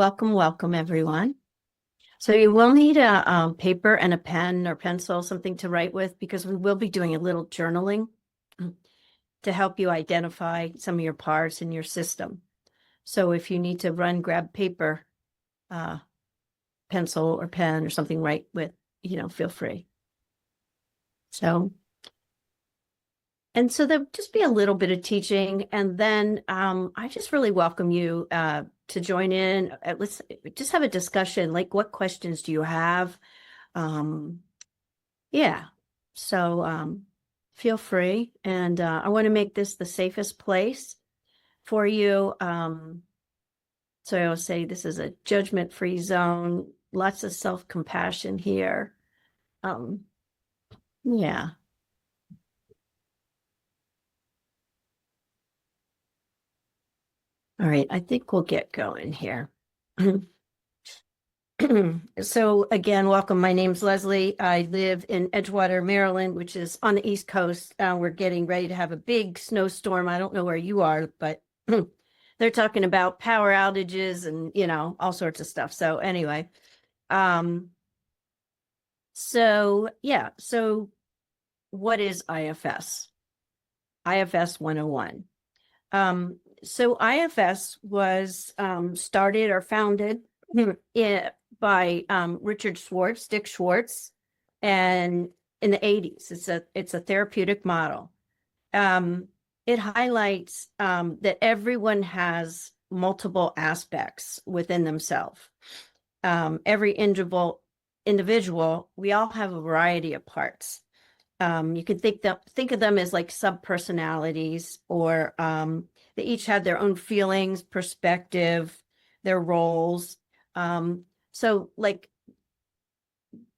Welcome, welcome, everyone. So you will need a paper and a pen or pencil, something to write with, because we will be doing a little journaling to help you identify some of your parts in your system. So if you need to grab paper, pencil or pen or something, write with, feel free. So there'll just be a little bit of teaching, and then I just really welcome you to join in. Let's just have a discussion. Like, what questions do you have? Yeah. So feel free, and I want to make this the safest place for you. So I will say this is a judgment-free zone. Lots of self-compassion here. Yeah. All right, I think we'll get going here. So again, welcome. My name's Leslie. I live in Edgewater, Maryland, which is on the East Coast. We're getting ready to have a big snowstorm. I don't know where you are, but they're talking about power outages and, all sorts of stuff. So anyway, so what is IFS? IFS 101. So IFS was started or founded by Dick Schwartz, and in the 80s. It's a therapeutic model. It highlights that everyone has multiple aspects within themselves. Every individual, we all have a variety of parts. You can think of them as like sub-personalities, or they each have their own feelings, perspective, their roles. So like,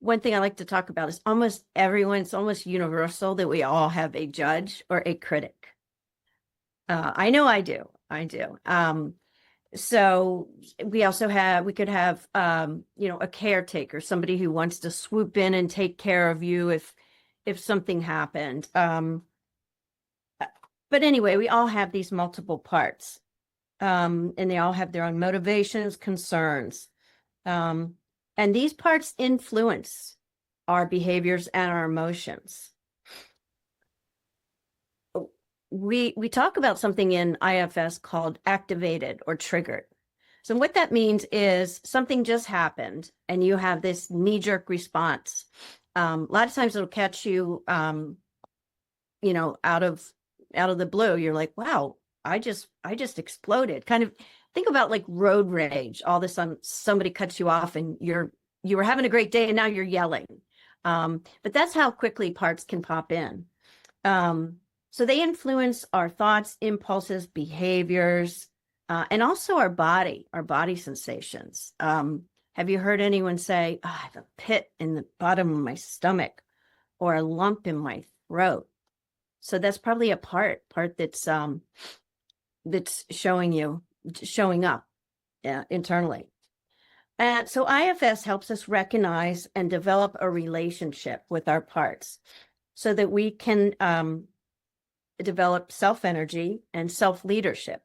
one thing I like to talk about is it's almost universal that we all have a judge or a critic. I know I do. So we could have, a caretaker, somebody who wants to swoop in and take care of you if something happened. But anyway, we all have these multiple parts, and they all have their own motivations, concerns. And these parts influence our behaviors and our emotions. We talk about something in IFS called activated or triggered. So what that means is something just happened and you have this knee-jerk response. A lot of times it'll catch you, out of the blue. You're like, wow, I just exploded. Kind of think about like road rage. All of a sudden somebody cuts you off and you were having a great day and now you're yelling. But that's how quickly parts can pop in. So they influence our thoughts, impulses, behaviors, and also our body sensations. Have you heard anyone say, oh, I have a pit in the bottom of my stomach or a lump in my throat? So that's probably a part that's showing up internally. So IFS helps us recognize and develop a relationship with our parts so that we can develop self-energy and self-leadership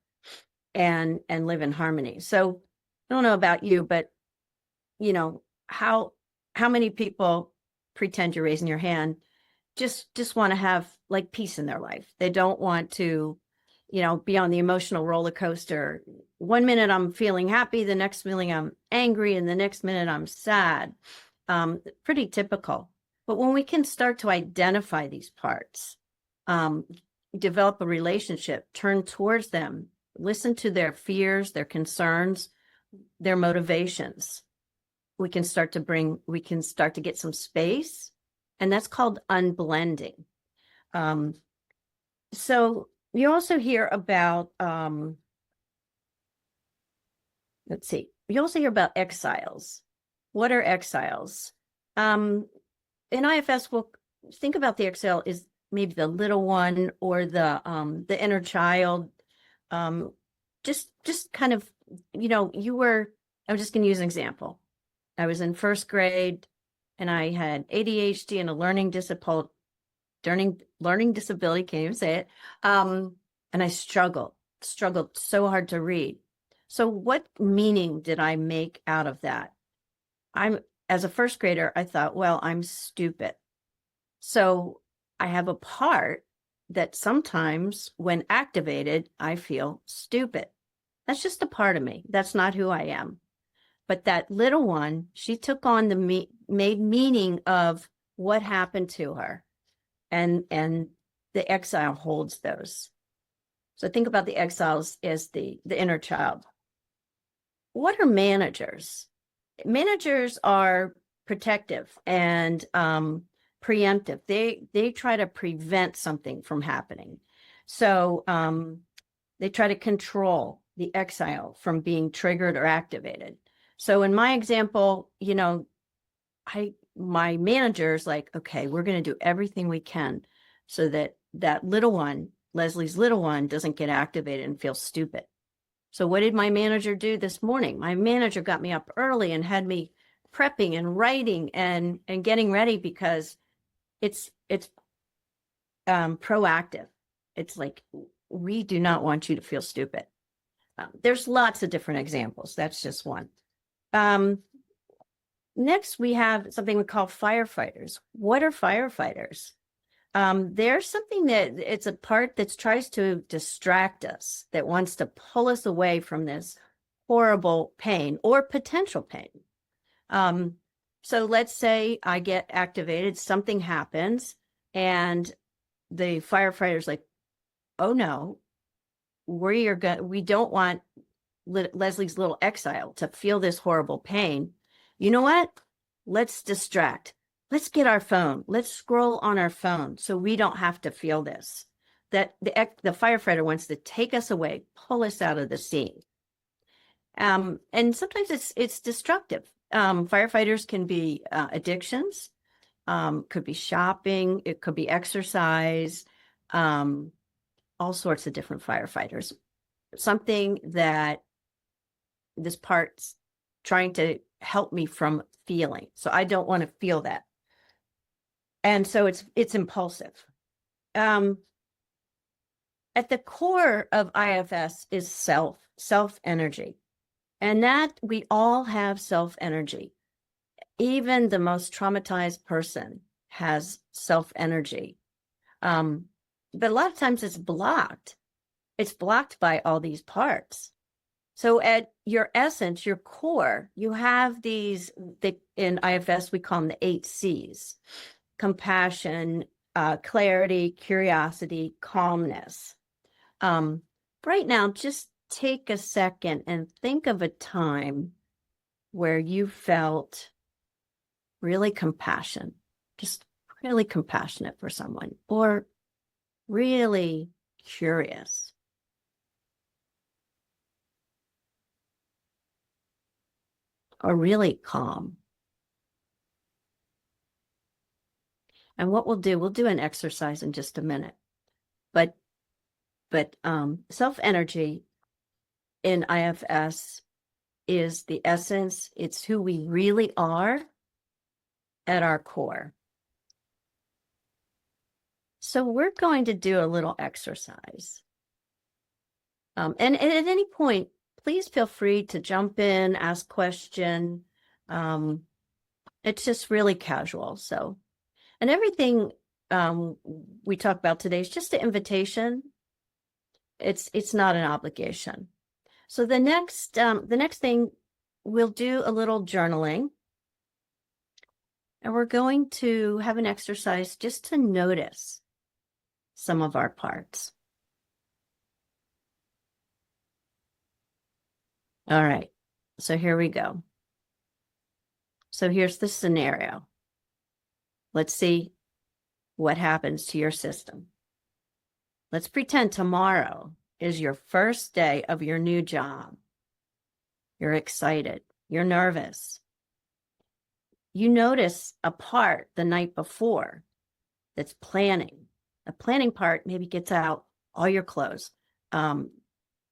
and live in harmony. So I don't know about you, but how many people, pretend you're raising your hand, just want to have like peace in their life. They don't want to, be on the emotional roller coaster. One minute I'm feeling happy, the next minute I'm angry, and the next minute I'm sad. Pretty typical. But when we can start to identify these parts, develop a relationship, turn towards them, listen to their fears, their concerns, their motivations, we can start to get some space, and that's called unblending. So you also hear about, you also hear about exiles. What are exiles? In IFS, we'll think about the exile is maybe the little one or the inner child. Just kind of, I'm just going to use an example. I was in first grade and I had ADHD and a learning disability, can't even say it. And I struggled so hard to read. So what meaning did I make out of that? As a first grader, I thought, well, I'm stupid. So I have a part that sometimes when activated, I feel stupid. That's just a part of me. That's not who I am. But that little one, she took on the made meaning of what happened to her. And the exile holds those. So think about the exiles as the inner child. What are managers? Managers are protective and preemptive. They try to prevent something from happening. So they try to control the exile from being triggered or activated. So in my example, you know, my manager's like, okay, we're going to do everything we can so that that little one, Leslie's little one, doesn't get activated and feel stupid. So what did my manager do this morning? My manager got me up early and had me prepping and writing and getting ready because it's proactive. It's like, we do not want you to feel stupid. There's lots of different examples. That's just one. Next, we have something we call firefighters. What are firefighters? There's something that it's a part that tries to distract us, that wants to pull us away from this horrible pain or potential pain. So let's say I get activated, something happens, and the firefighter's like, oh no, we don't want Leslie's little exile to feel this horrible pain. You know what? Let's distract. Let's get our phone. Let's scroll on our phone so we don't have to feel this. That the firefighter wants to take us away, pull us out of the scene. And sometimes it's destructive. Firefighters can be addictions, could be shopping, it could be exercise, all sorts of different firefighters. Something that this part's trying to help me from feeling. So I don't want to feel that. And so it's impulsive. At the core of IFS is self energy. And that we all have self energy. Even the most traumatized person has self energy. But a lot of times it's blocked. It's blocked by all these parts. So at your essence, your core, you have these, in IFS, we call them the 8 C's: compassion, clarity, curiosity, calmness. Right now, just take a second and think of a time where you felt really compassion, just really compassionate for someone, or really curious. Or really calm. And what we'll do an exercise in just a minute. But self-energy in IFS is the essence. It's who we really are at our core. So we're going to do a little exercise. And at any point, please feel free to jump in, ask question. It's just really casual. So, and everything we talk about today is just an invitation. It's not an obligation. So the next thing, we'll do a little journaling. And we're going to have an exercise just to notice some of our parts. All right, so here we go. So here's the scenario. Let's see what happens to your system. Let's pretend tomorrow is your first day of your new job. You're excited. You're nervous. You notice a part the night before that's planning. The planning part maybe gets out all your clothes.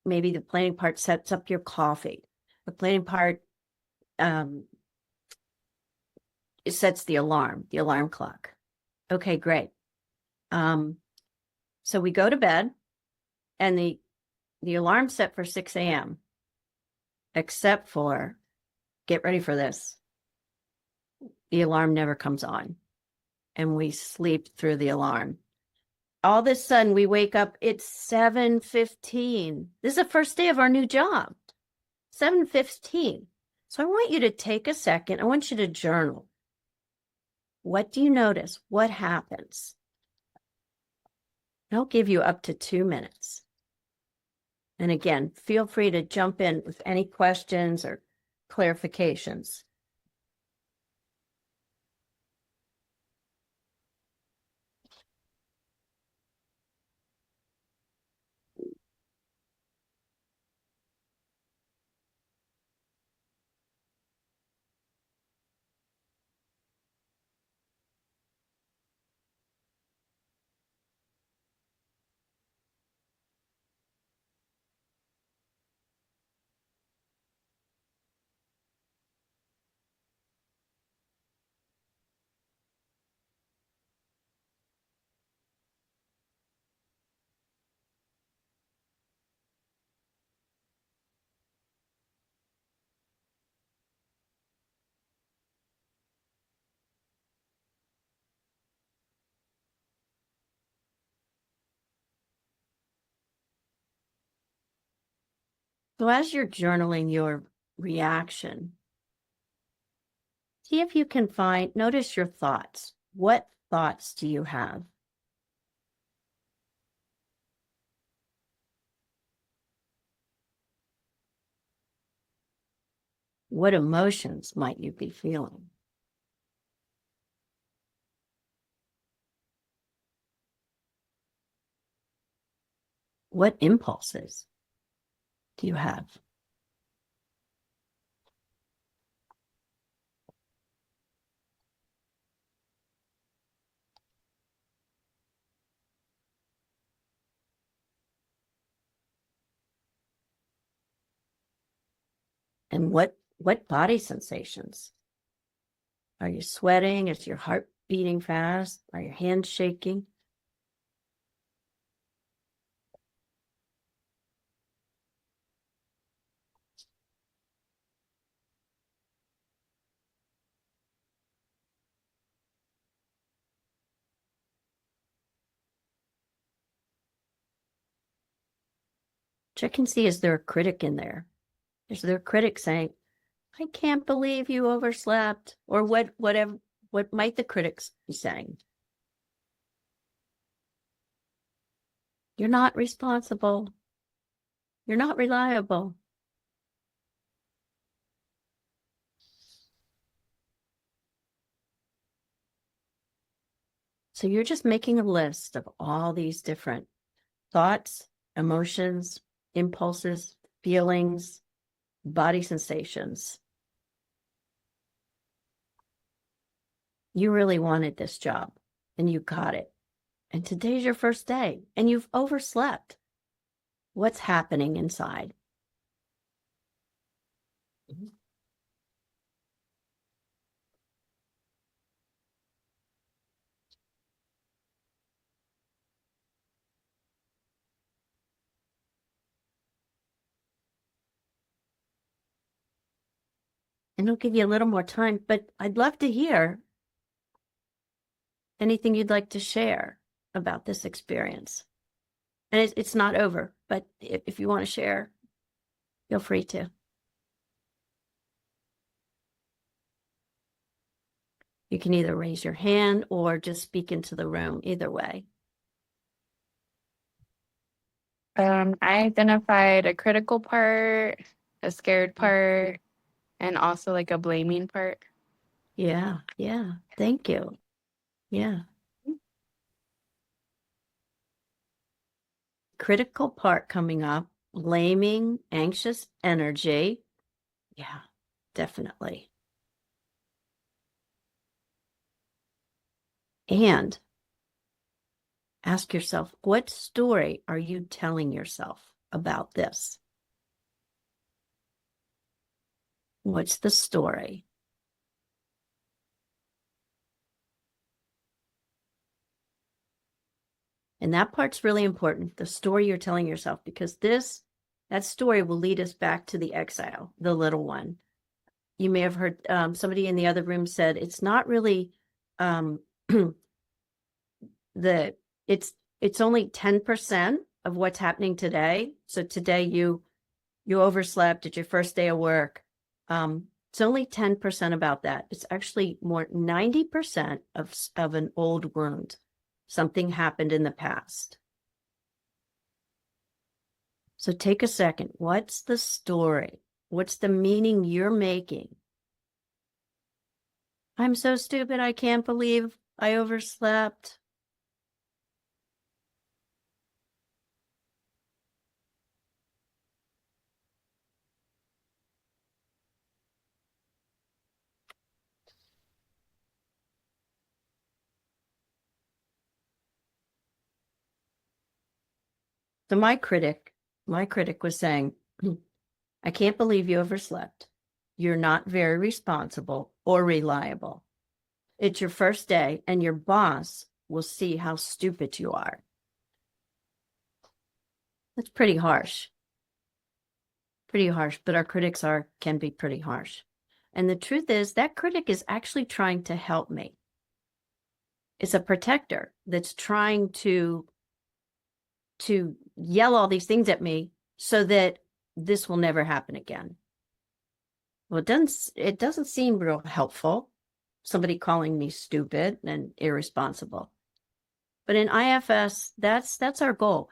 Maybe the planning part sets up your coffee. The planning part it sets the alarm clock. Okay, great. So we go to bed, and the alarm's set for 6 a.m. except for, get ready for this, the alarm never comes on, and we sleep through the alarm. All of a sudden, we wake up, it's 7:15. This is the first day of our new job, 7:15. So I want you to take a second. I want you to journal. What do you notice? What happens? I'll give you up to 2 minutes. And again, feel free to jump in with any questions or clarifications. So as you're journaling your reaction, see if you can notice your thoughts. What thoughts do you have? What emotions might you be feeling? What impulses do you have? And what body sensations? Are you sweating? Is your heart beating fast? Are your hands shaking? Check and see, is there a critic in there? Is there a critic saying, I can't believe you overslept? Or what might the critics be saying? You're not responsible. You're not reliable. So you're just making a list of all these different thoughts, emotions, impulses, feelings, body sensations. You really wanted this job and you got it. And today's your first day and you've overslept. What's happening inside? And it'll give you a little more time, but I'd love to hear anything you'd like to share about this experience. And it's not over, but if you want to share, feel free to. You can either raise your hand or just speak into the room, either way. I identified a critical part, a scared part, and also like a blaming part. Yeah. Thank you. Yeah. Critical part coming up, blaming, anxious energy. Yeah, definitely. And ask yourself, what story are you telling yourself about this? What's the story? And that part's really important, the story you're telling yourself, because this That story will lead us back to the exile, the little one. You may have heard somebody in the other room said it's not really it's only 10% of what's happening today. So today you overslept at your first day of work. It's only 10% about that. It's actually more 90% of an old wound. Something happened in the past. So take a second. What's the story? What's the meaning you're making? I'm so stupid. I can't believe I overslept. So my critic was saying, I can't believe you overslept. You're not very responsible or reliable. It's your first day and your boss will see how stupid you are. That's pretty harsh. Pretty harsh, but our critics can be pretty harsh. And the truth is that critic is actually trying to help me. It's a protector that's trying to yell all these things at me so that this will never happen again. Well, it doesn't seem real helpful, somebody calling me stupid and irresponsible. But in IFS, that's our goal,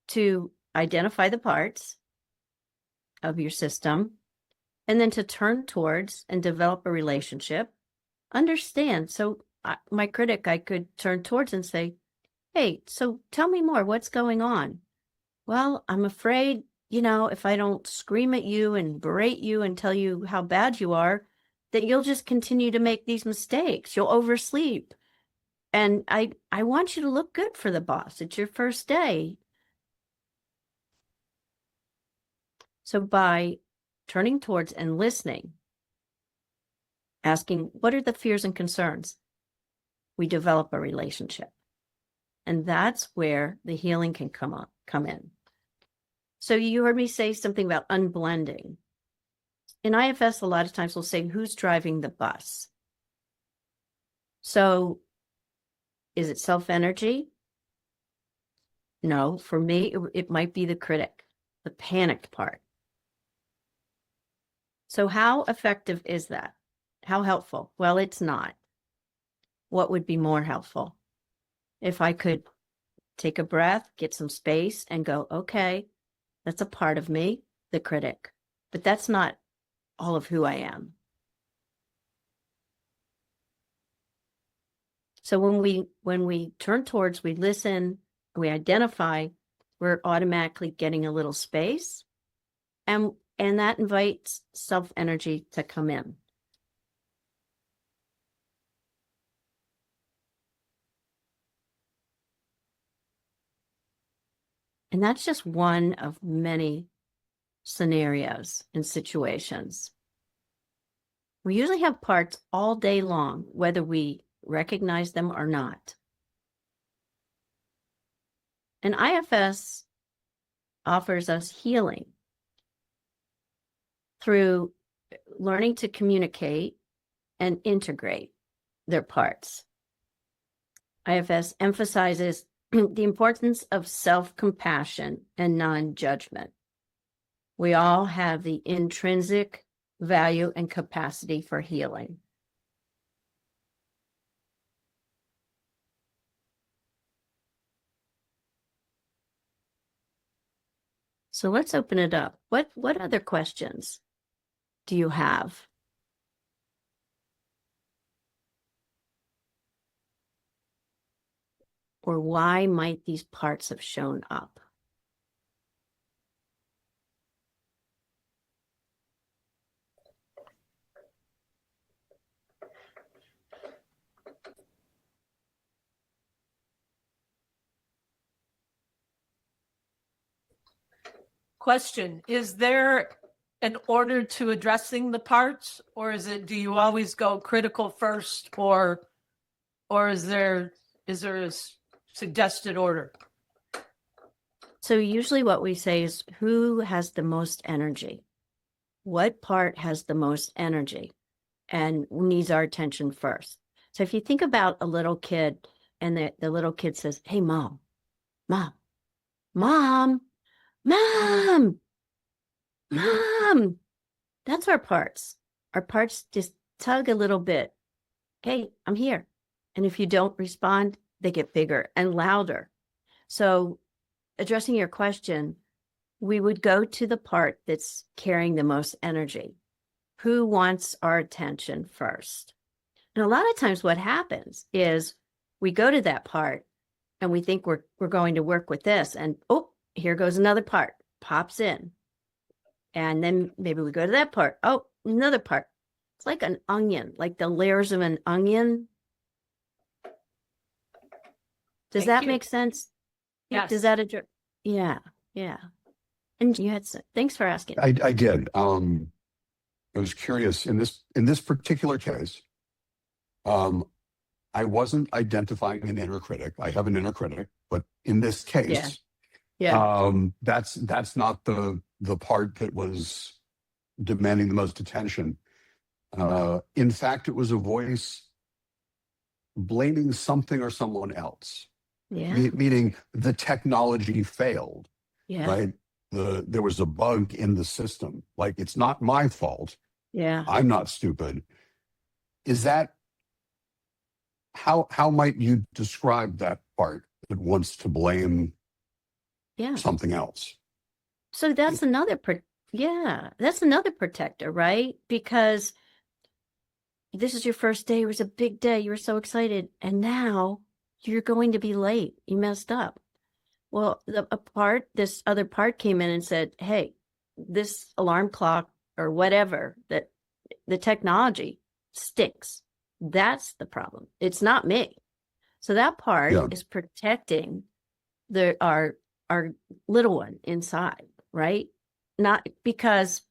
to identify the parts of your system and then to turn towards and develop a relationship. Understand. So my critic, I could turn towards and say, hey, so tell me more. What's going on? Well, I'm afraid, if I don't scream at you and berate you and tell you how bad you are, that you'll just continue to make these mistakes. You'll oversleep. And I want you to look good for the boss. It's your first day. So by turning towards and listening, asking, what are the fears and concerns? We develop a relationship. And that's where the healing can come in. So you heard me say something about unblending. In IFS, a lot of times we'll say, who's driving the bus? So is it self-energy? No, for me, it might be the critic, the panicked part. So how effective is that? How helpful? Well, it's not. What would be more helpful? If I could take a breath, get some space, and go, okay, that's a part of me, the critic, but that's not all of who I am. So when we turn towards, we listen, we identify, we're automatically getting a little space, and that invites self-energy to come in. And that's just one of many scenarios and situations. We usually have parts all day long, whether we recognize them or not. And IFS offers us healing through learning to communicate and integrate their parts. IFS emphasizes the importance of self-compassion and non-judgment. We all have the intrinsic value and capacity for healing. So let's open it up. What other questions do you have? Or why might these parts have shown up? Question, is there an order to addressing the parts, or do you always go critical first, or is there a suggested order? So usually what we say is, who has the most energy? What part has the most energy and needs our attention first? So if you think about a little kid and the little kid says, hey, mom, mom, mom, mom, mom, that's our parts. Our parts just tug a little bit. Hey, I'm here. And if you don't respond, they get bigger and louder. So addressing your question, we would go to the part that's carrying the most energy. Who wants our attention first? And a lot of times what happens is we go to that part and we think we're going to work with this, and oh, here goes another part, pops in. And then maybe we go to that part. Oh, another part. It's like an onion, like the layers of an onion. Does Thank that you. make sense? Yes. Does that address? Yeah, yeah. And you had thanks for asking. I did. I was curious in this particular case. I wasn't identifying an inner critic. I have an inner critic, but in this case, that's not the part that was demanding the most attention. In fact, it was a voice blaming something or someone else. Yeah, Meaning the technology failed, yeah, right? There was a bug in the system. Like, it's not my fault. yeah. I'm not stupid. Is that how might you describe that part that wants to blame Yeah. something else? So that's another, that's another protector, right? Because this is your first day. It was a big day. You were so excited. And now you're going to be late. You messed up. Well, this other part came in and said, hey, this alarm clock or whatever, that the technology stinks. That's the problem. It's not me. So that part is protecting our little one inside, right? Not because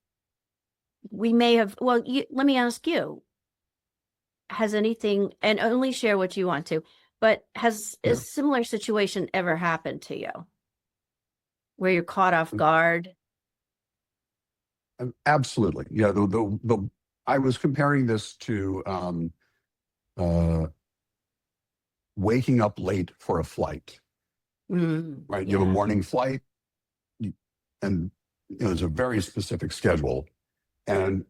we may have, well, let me ask you, has anything, and only share what you want to, but has a similar situation ever happened to you where you're caught off guard? Absolutely. Yeah. I was comparing this to waking up late for a flight. Right. You have a morning flight, and it's a very specific schedule. And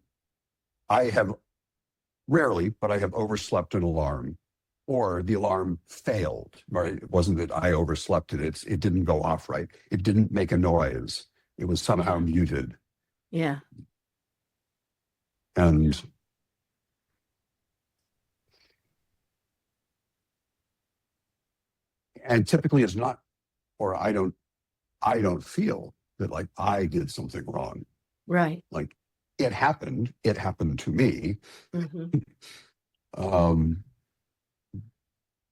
I have rarely, but I have overslept an alarm, or the alarm failed. Right. It wasn't that I overslept it. It didn't go off right. It didn't make a noise. It was somehow muted. Yeah. And typically it's not, or I don't feel that like I did something wrong. Right. Like it happened to me.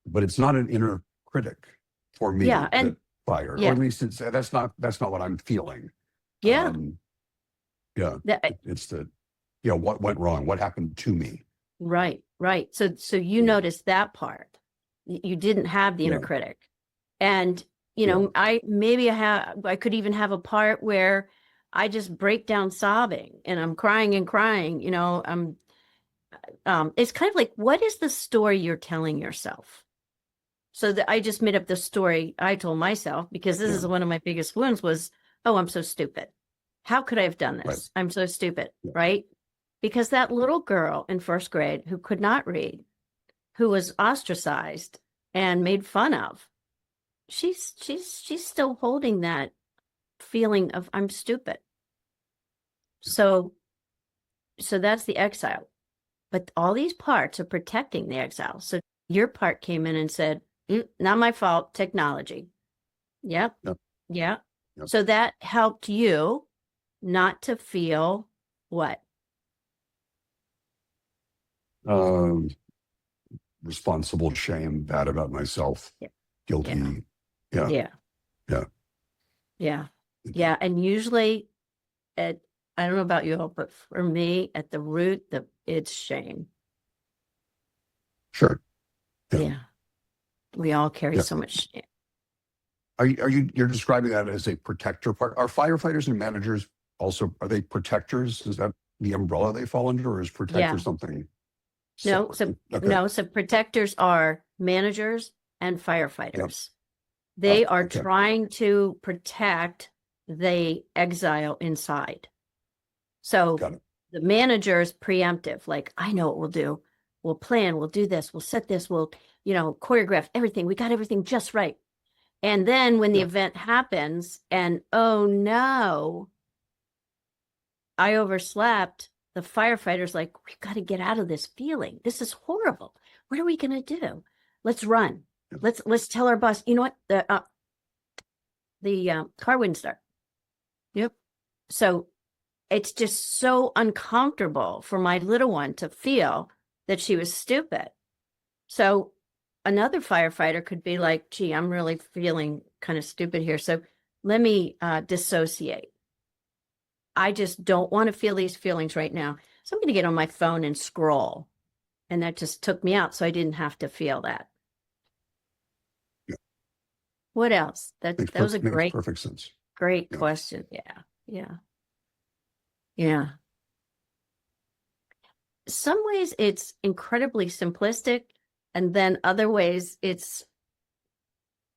But it's not an inner critic for me. Yeah. And fire, or at least that's not what I'm feeling. Yeah. It's what went wrong, what happened to me. Right. So you noticed that part. You didn't have the inner critic. And, I could even have a part where I just break down sobbing and I'm crying and crying, it's kind of like, what is the story you're telling yourself? So that I just made up the story I told myself, because this is one of my biggest wounds was, oh, I'm so stupid. How could I have done this? Right. I'm so stupid, right? Because that little girl in first grade who could not read, who was ostracized and made fun of, she's still holding that feeling of I'm stupid. So that's the exile. But all these parts are protecting the exile. So your part came in and said, not my fault, technology. Yep. So that helped you not to feel what? Responsible, shame, bad about myself, guilty. Yeah. And usually I don't know about you all, but for me, at the root, it's shame. Sure. Yeah. We all carry so much shame. you're describing that as a protector part? Are firefighters and managers also, are they protectors? Is that the umbrella they fall under, or is protector Yeah. something? No, separate? Okay. no, so protectors are managers and firefighters. They are okay. trying to protect the exile inside. So Got it. the manager is preemptive, like, I know what we'll do. We'll plan, we'll do this, we'll set this, we'll, choreograph everything. We got everything just right. And then when the Yeah. event happens and, oh no, I overslept, the firefighter's like, we've got to get out of this feeling. This is horrible. What are we going to do? Let's run. Yeah. Let's tell our boss, you know what? The car wouldn't start. Yep. So it's just so uncomfortable for my little one to feel that she was stupid. So another firefighter could be like, gee, I'm really feeling kind of stupid here. So let me dissociate. I just don't want to feel these feelings right now. So I'm going to get on my phone and scroll. And that just took me out. So I didn't have to feel that. Yeah. What else? That was a makes perfect sense. great Yeah. question. Yeah. Some ways it's incredibly simplistic, and then other ways it's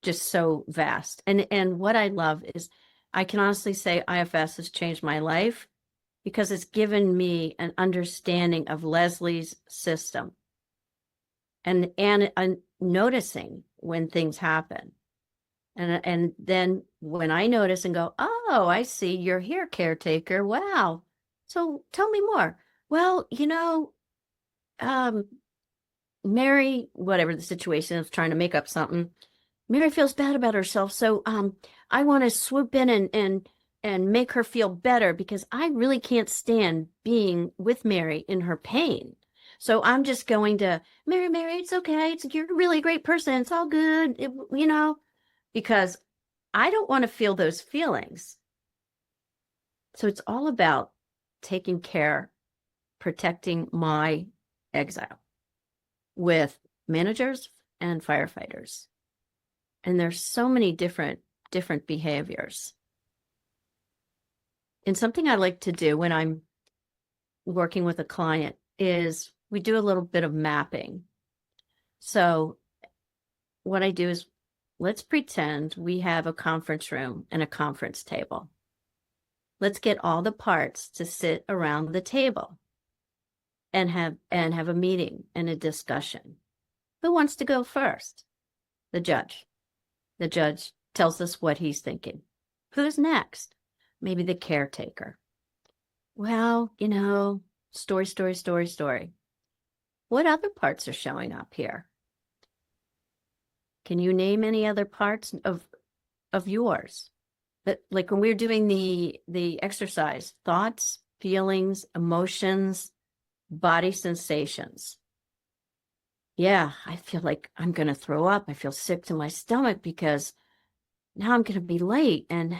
just so vast. And what I love is I can honestly say IFS has changed my life because it's given me an understanding of Leslie's system and noticing when things happen. And then when I notice and go, oh, I see you're here, caretaker. Wow. So tell me more. Well, Mary, whatever the situation is, trying to make up something. Mary feels bad about herself. So I want to swoop in and make her feel better because I really can't stand being with Mary in her pain. So I'm just going to, Mary, it's okay. You're a really great person. It's all good. Because I don't want to feel those feelings. So it's all about taking care, protecting my exile with managers and firefighters. And there's so many different behaviors. And something I like to do when I'm working with a client is we do a little bit of mapping. So what I do is let's pretend we have a conference room and a conference table. Let's get all the parts to sit around the table and have a meeting and a discussion. Who wants to go first? The judge. The judge tells us what he's thinking. Who's next? Maybe the caretaker. Well, story. What other parts are showing up here? Can you name any other parts of yours? That, like when we're doing the exercise, thoughts, feelings, emotions, body sensations. Yeah, I feel like I'm going to throw up. I feel sick to my stomach because now I'm going to be late. And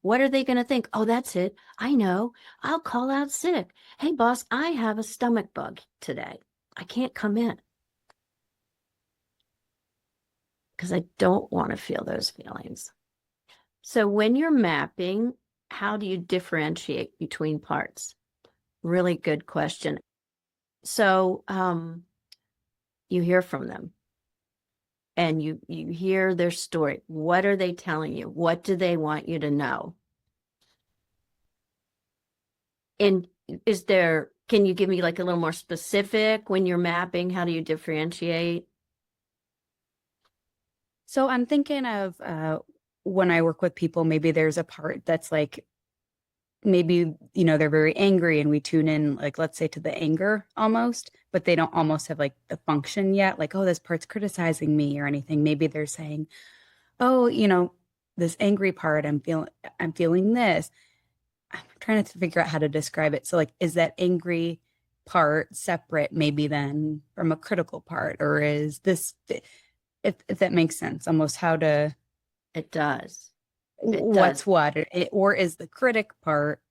what are they going to think? Oh, that's it. I know. I'll call out sick. Hey, boss, I have a stomach bug today. I can't come in. Because I don't want to feel those feelings. So when you're mapping, how do you differentiate between parts? Really good question. So you hear from them and you hear their story. What are they telling you? What do they want you to know? And can you give me like a little more specific when you're mapping? How do you differentiate? So I'm thinking of when I work with people, maybe there's a part that's like, maybe, they're very angry and we tune in, like, let's say to the anger almost, but they don't almost have like the function yet. Like, oh, this part's criticizing me or anything. Maybe they're saying, oh, this angry part, I'm feeling this. I'm trying to figure out how to describe it. So like, is that angry part separate maybe then from a critical part, or is this, if that makes sense, almost how to. It does. What's what, or is the critic part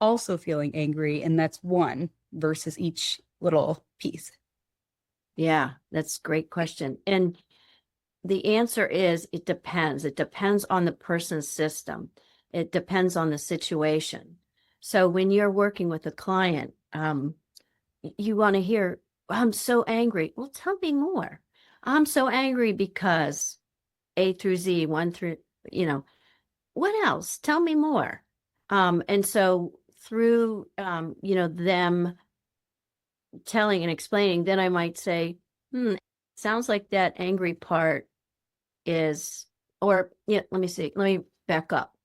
also feeling angry and that's one versus each little piece? Yeah, that's a great question. And the answer is it depends. It depends on the person's system. It depends on the situation. So when you're working with a client, you want to hear, I'm so angry. Well, tell me more. I'm so angry because A through Z, one through, what else? Tell me more. And so through, them telling and explaining, then I might say, sounds like that angry part is, or yeah, let me back up.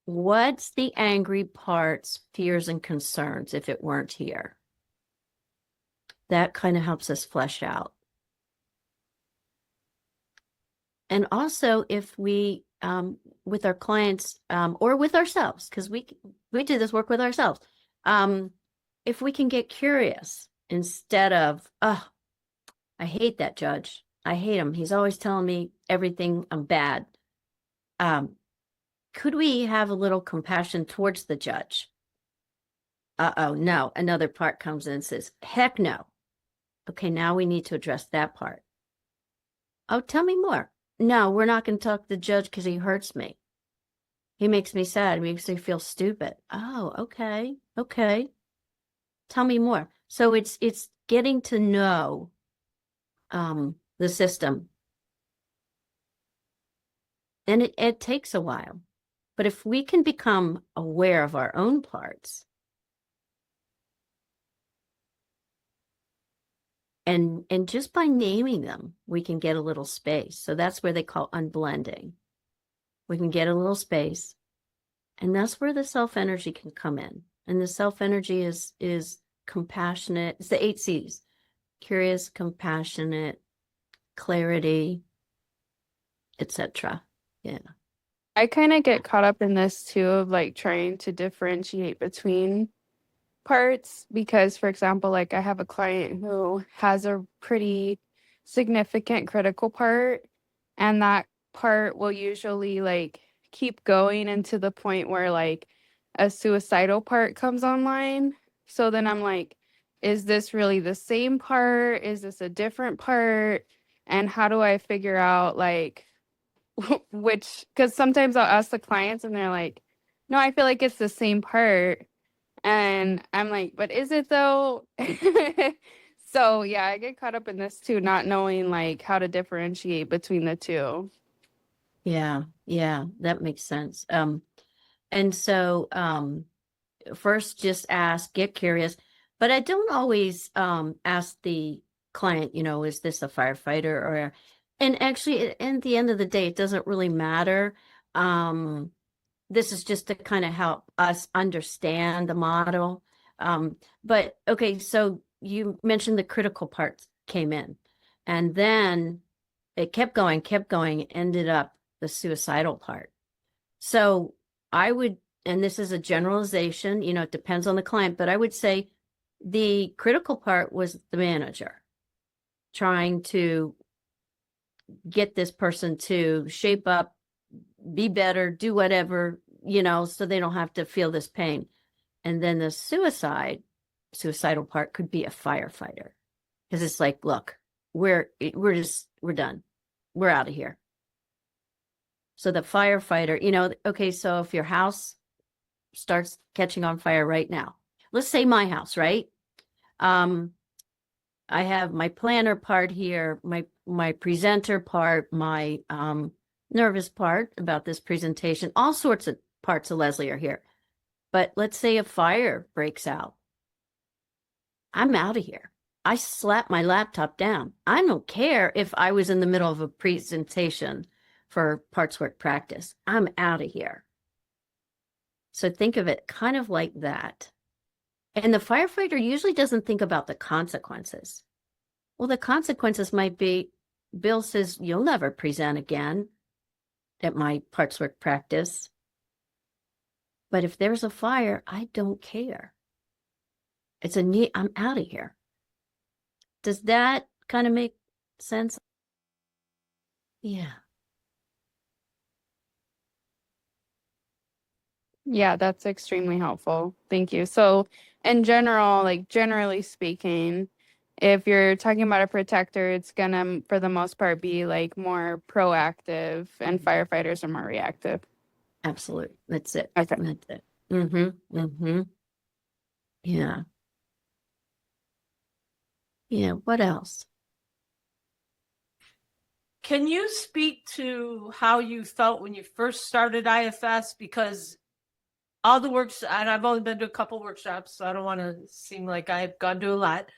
What's the angry part's fears and concerns if it weren't here? That kind of helps us flesh out. And also if we, with our clients, or with ourselves, because we do this work with ourselves. If we can get curious instead of, oh, I hate that judge. I hate him. He's always telling me everything I'm bad. Could we have a little compassion towards the judge? No. Another part comes in and says, heck no. Okay, now we need to address that part. Oh, tell me more. No, we're not going to talk to the judge because he hurts me. He makes me sad. He makes me feel stupid. Oh, okay. Okay. Tell me more. So it's getting to know the system. And it takes a while. But if we can become aware of our own parts and just by naming them, we can get a little space. So that's where they call unblending. We can get a little space, and that's where the self-energy can come in. And the self-energy is compassionate. It's the 8 C's: curious, compassionate, clarity, etc. Yeah. I kind of get caught up in this too, of like trying to differentiate between parts, because for example, like I have a client who has a pretty significant critical part, and that part will usually like keep going into the point where like a suicidal part comes online. So then I'm like, is this really the same part? Is this a different part? And how do I figure out like which, because sometimes I'll ask the clients and they're like, no, I feel like it's the same part. And I'm like, but is it though? So yeah, I get caught up in this too, not knowing like how to differentiate between the two. Yeah, that makes sense. And so first just ask, get curious, but I don't always ask the client, is this a firefighter or, and actually at the end of the day, it doesn't really matter. This is just to kind of help us understand the model. But okay, so you mentioned the critical parts came in, and then it kept going, ended up the suicidal part. So I would, and this is a generalization, it depends on the client, but I would say the critical part was the manager trying to get this person to shape up, be better, do whatever, so they don't have to feel this pain. And then the suicidal part could be a firefighter, because it's like, look, we're done. We're out of here. So the firefighter, okay, so if your house starts catching on fire right now, let's say my house, right? I have my planner part here, my presenter part, my nervous part about this presentation, all sorts of parts of Leslie are here. But let's say a fire breaks out. I'm out of here. I slap my laptop down. I don't care if I was in the middle of a presentation for parts work practice. I'm out of here. So think of it kind of like that. And the firefighter usually doesn't think about the consequences. Well, the consequences might be, Bill says, you'll never present again at my parts work practice. But if there's a fire, I don't care. It's I'm out of here. Does that kind of make sense? Yeah. Yeah, that's extremely helpful. Thank you. So in general, like generally speaking, If you're talking about a protector, it's gonna, for the most part, be like more proactive, and firefighters are more reactive. Absolutely. That's it. Okay. That's it. Mm-hmm. Mm-hmm. Yeah. Yeah. What else? Can you speak to how you felt when you first started IFS? Because all the works, and I've only been to a couple workshops, so I don't want to seem like I've gone to a lot.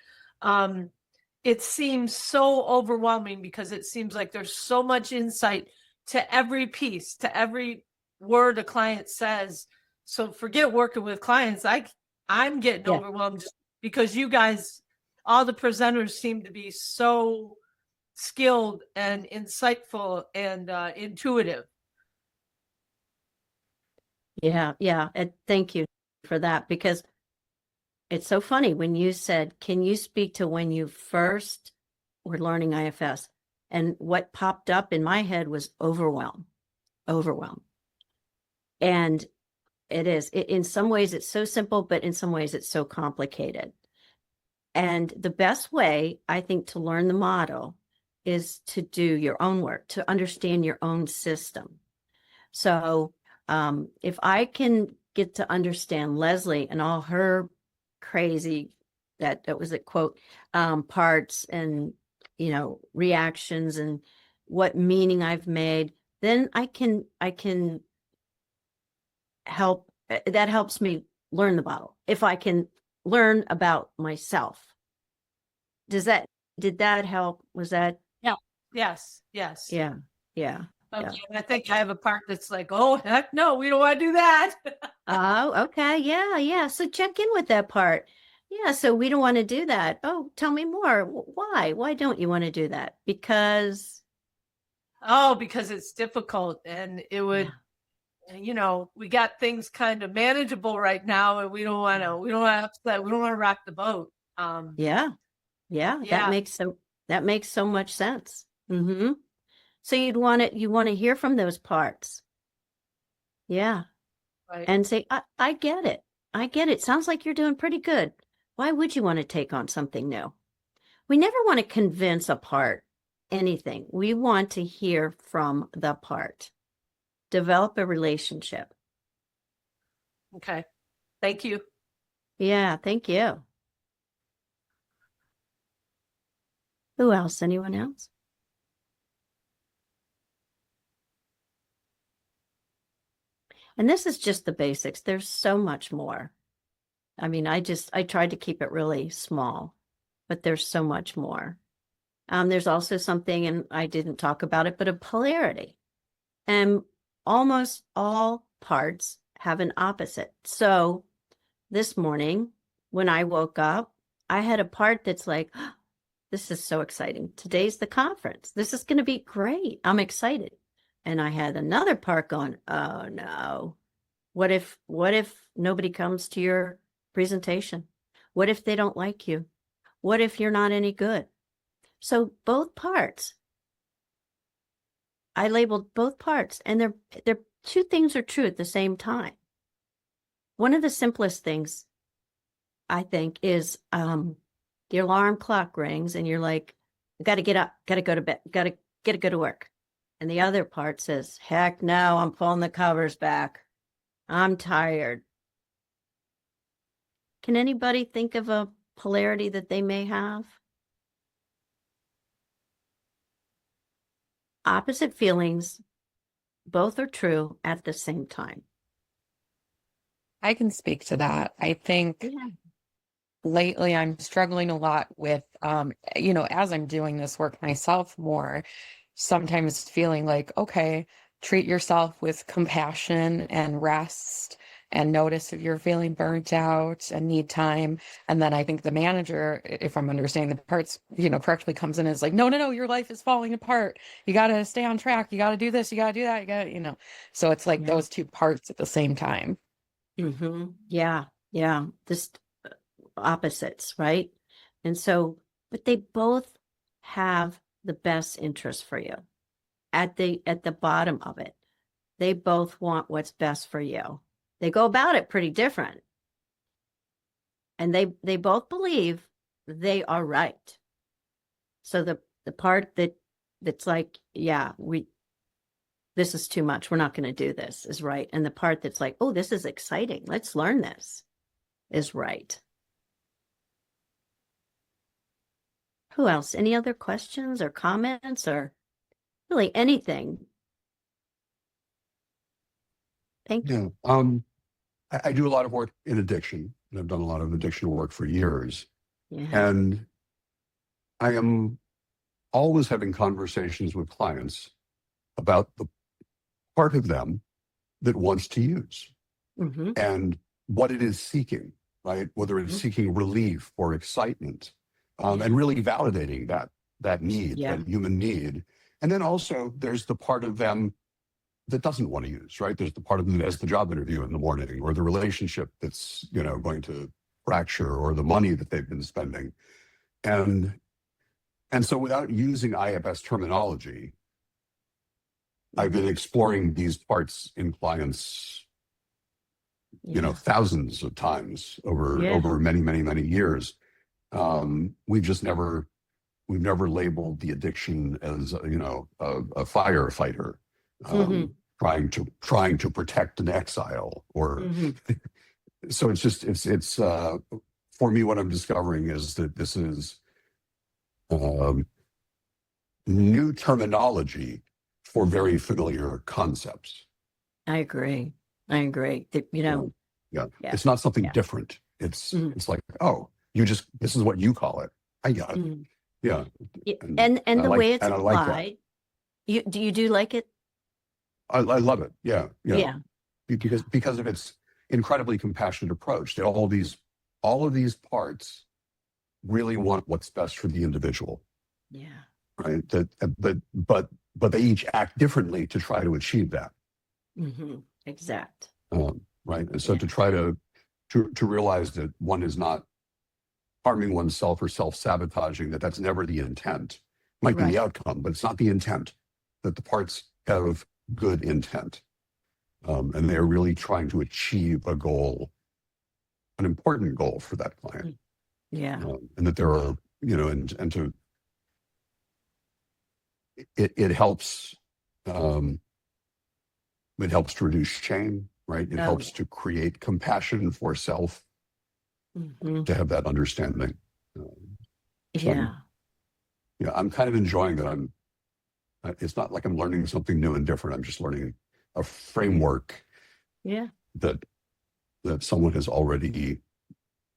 It seems so overwhelming because it seems like there's so much insight to every piece, to every word a client says. So forget working with clients. I'm getting Yeah. overwhelmed just because you guys, all the presenters seem to be so skilled and insightful and intuitive. Yeah. Yeah. And thank you for that, because it's so funny when you said, can you speak to when you first were learning IFS? And what popped up in my head was overwhelm. And it is, in some ways it's so simple, but in some ways it's so complicated. And the best way, I think, to learn the model is to do your own work, to understand your own system. So if I can get to understand Leslie and all her crazy, that was a quote, parts and, reactions and what meaning I've made, then I can help. That helps me learn the model. If I can learn about myself. Did that help? Was that? Yes. Yeah. Yeah. Okay. Yeah. And I think I have a part that's like, oh, heck no, we don't want to do that. Oh, okay. Yeah. Yeah. So check in with that part. Yeah. So we don't want to do that. Oh, tell me more. Why? Why don't you want to do that? Because. Oh, because it's difficult and it would, we got things kind of manageable right now and we don't want to upset, we don't want to rock the boat. Yeah. Yeah. Yeah. That makes so much sense. Mm-hmm. So you want to hear from those parts. Yeah. Right. And say, I get it. I get it. Sounds like you're doing pretty good. Why would you want to take on something new? We never want to convince a part anything. We want to hear from the part. Develop a relationship. Okay. Thank you. Yeah, thank you. Who else? Anyone else? And this is just the basics. There's so much more. I mean, I tried to keep it really small, but there's so much more. There's also something, and I didn't talk about it, but a polarity. And almost all parts have an opposite. So this morning, when I woke up, I had a part that's like, oh, this is so exciting. Today's the conference. This is going to be great. I'm excited. And I had another part going, oh no. What if nobody comes to your presentation? What if they don't like you? What if you're not any good? So both parts, I labeled both parts, and they're two things are true at the same time. One of the simplest things, I think, is the alarm clock rings and you're like, got to get up, got to go to bed, got to go to work. And the other part says, heck no, I'm pulling the covers back. I'm tired. Can anybody think of a polarity that they may have? Opposite feelings, both are true at the same time. I can speak to that. I think lately I'm struggling a lot with, as I'm doing this work myself more, sometimes feeling like, okay, treat yourself with compassion and rest and notice if you're feeling burnt out and need time. And then I think the manager, if I'm understanding the parts, correctly, comes in and is like, no, your life is falling apart. You got to stay on track. You got to do this. You got to do that. You got to, so it's like those two parts at the same time. Mm-hmm. Yeah. This opposites, right? And so, but they both have the best interest for you at the bottom of it. They both want what's best for you. They go about it pretty different. And they both believe they are right. So the part that's like, yeah, this is too much, we're not going to do this, is right. And the part that's like, oh, this is exciting, let's learn this, is right. Who else? Any other questions or comments or really anything? Thank you. Yeah. I do a lot of work in addiction, and I've done a lot of addiction work for years. Yeah. And I am always having conversations with clients about the part of them that wants to use Mm-hmm. and what it is seeking, right? Whether it's seeking relief or excitement, and really validating that need, Yeah. that human need. And then also there's the part of them that doesn't want to use, right? There's the part of them that has the job interview in the morning, or the relationship that's, going to fracture, or the money that they've been spending. And so without using IFS terminology, I've been exploring these parts in clients, thousands of times over many, many, many years. We've never labeled the addiction as, a firefighter, trying to protect an exile, or so it's for me, what I'm discovering is that this is new terminology for very familiar concepts. I agree. That, Yeah. It's not something different. It's like, oh, this is what you call it. I got it. Yeah. And the way it's and I like that. applied, you do like it? I love it. Yeah. Yeah. Because of its incredibly compassionate approach. That all of these parts really want what's best for the individual. Yeah. Right. But they each act differently to try to achieve that. Exact. Right. And so to try to realize that one is not harming oneself or self-sabotaging, that's never the intent. Might be the outcome, but it's not the intent. That the parts have good intent. And they're really trying to achieve a goal, an important goal for that client. Yeah. And that there are, and to, it helps, it helps to reduce shame, right? It helps to create compassion for self, to have that understanding. Yeah. I'm kind of enjoying that. It's not like I'm learning something new and different. I'm just learning a framework that someone has already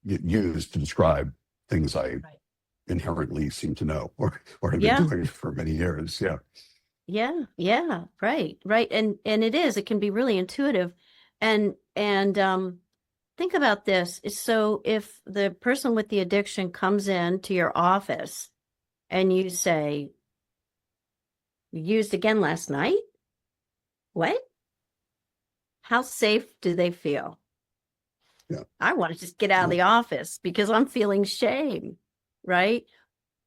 used to describe things I inherently seem to know or have been doing for many years. Yeah. Right. And it can be really intuitive. And think about this. So if the person with the addiction comes in to your office and you say, "You used again last night?" What? How safe do they feel? Yeah. I want to just get out of the office because I'm feeling shame, right?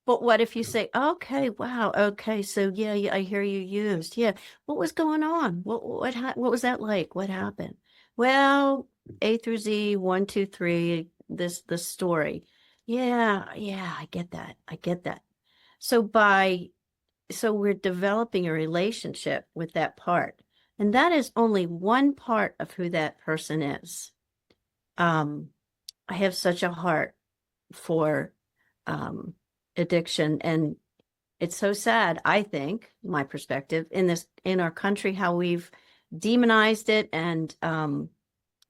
But what if you say, "Okay, wow, okay, so yeah, I hear you used. Yeah, what was going on? What was that like? What happened?" Well, A through Z, 1, 2, 3, the story. Yeah, I get that. So we're developing a relationship with that part. And that is only one part of who that person is. I have such a heart for addiction, and it's so sad, I think, my perspective, in our country, how we've demonized it and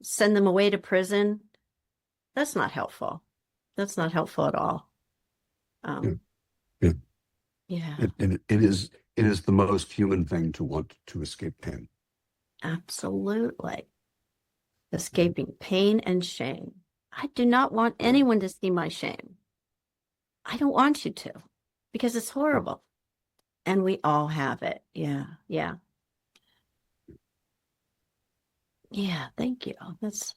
send them away to prison. That's not helpful. That's not helpful at all. Yeah. It is the most human thing to want to escape pain. Absolutely. Escaping pain and shame. I do not want anyone to see my shame. I don't want you to, because it's horrible. And we all have it. Yeah. Thank you. That's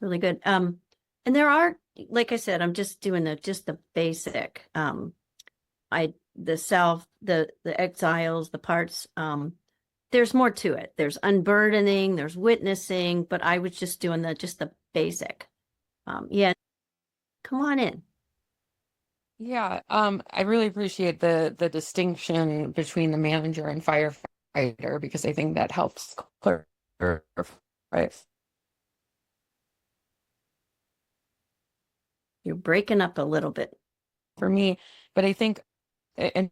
really good. And there are, like I said, I'm just doing the basic, the self, the exiles, the parts. There's more to it. There's unburdening, there's witnessing, but I was just doing the basic. Come on in. Yeah, I really appreciate the distinction between the manager and firefighter because I think that helps clarify. You're breaking up a little bit. For me, but I think, and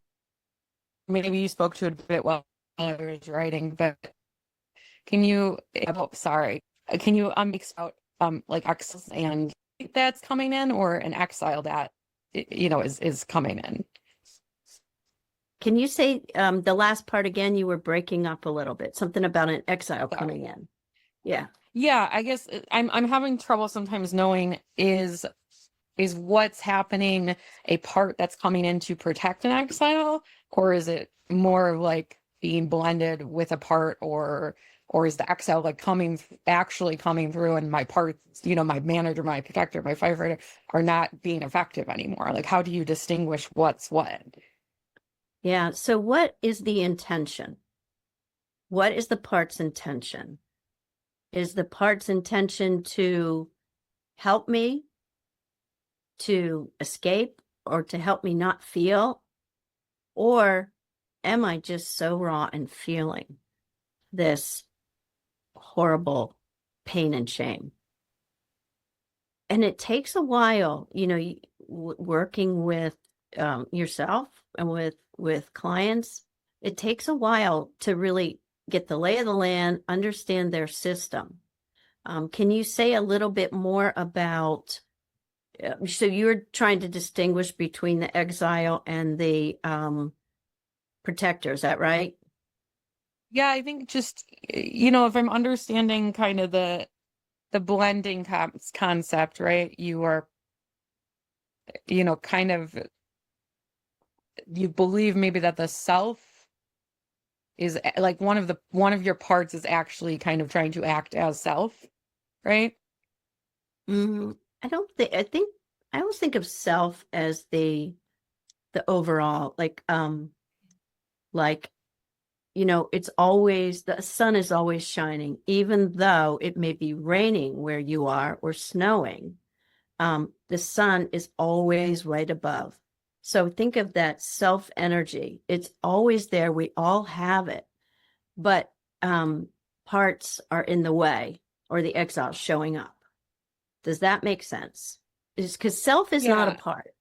maybe you spoke to it a bit while I was writing, but can you, sorry, can you make out like exiles and that's coming in, or an exile that is coming in? Can you say the last part again? You were breaking up a little bit. Something about an exile coming in. Yeah. Yeah, I guess I'm having trouble sometimes knowing is what's happening a part that's coming in to protect an exile, or is it more like being blended with a part, or is the exile like actually coming through and my parts, my manager, my protector, my firefighter are not being effective anymore? Like, how do you distinguish what's what? Yeah. So what is the intention? What is the part's intention? Is the part's intention to help me, to escape, or to help me not feel? Or am I just so raw and feeling this horrible pain and shame? And it takes a while, working with yourself and with clients. It takes a while to really get the lay of the land, understand their system. Can you say a little bit more about, so you're trying to distinguish between the exile and the protector, is that right? Yeah, I think just, if I'm understanding kind of the blending concept, right? You are, kind of, you believe maybe that the self is like one of your parts is actually kind of trying to act as self, right? I always think of self as the overall, it's always, the sun is always shining, even though it may be raining where you are or snowing. The sun is always right above. So think of that self energy. It's always there. We all have it, but parts are in the way, or the exile showing up. Does that make sense? It's because self is not a part.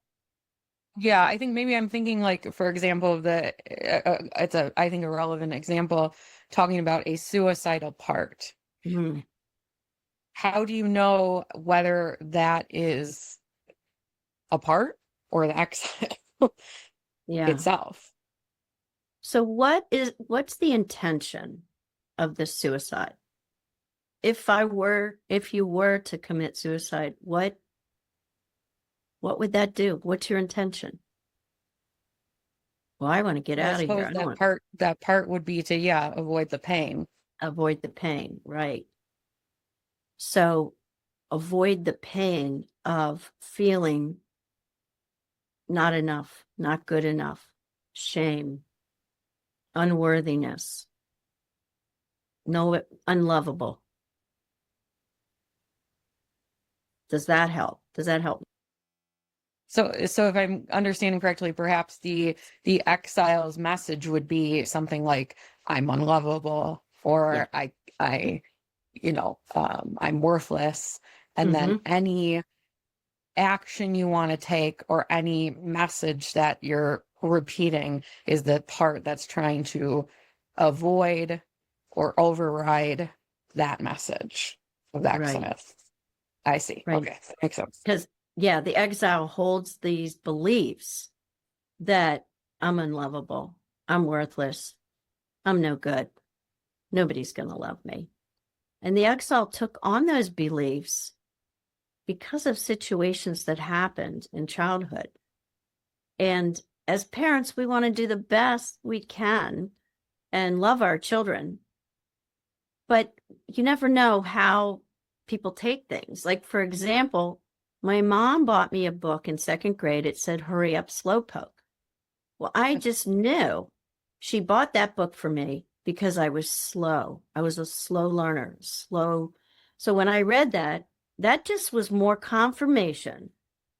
Yeah, I think maybe I'm thinking, like, for example, it's I think a relevant example, talking about a suicidal part. Mm-hmm. How do you know whether that is a part or the exile itself? So what's the intention of the suicide? If you were to commit suicide, what would that do? What's your intention? Well, I want to get out of here. That part would be to, avoid the pain. Avoid the pain, right? So avoid the pain of feeling not enough, not good enough, shame, unworthiness, unlovable. Does that help? So if I'm understanding correctly, perhaps the exile's message would be something like, I'm unlovable, or I'm worthless. And then any action you want to take or any message that you're repeating is the part that's trying to avoid or override that message of the exile. Right. I see. Right. Okay, that makes sense. Because the exile holds these beliefs that I'm unlovable, I'm worthless, I'm no good, nobody's going to love me. And the exile took on those beliefs because of situations that happened in childhood. And as parents, we want to do the best we can and love our children. But you never know how people take things. Like, for example, my mom bought me a book in second grade. It said, Hurry Up, Slowpoke. Well, I just knew she bought that book for me because I was slow. I was a slow learner, slow. So when I read that, that just was more confirmation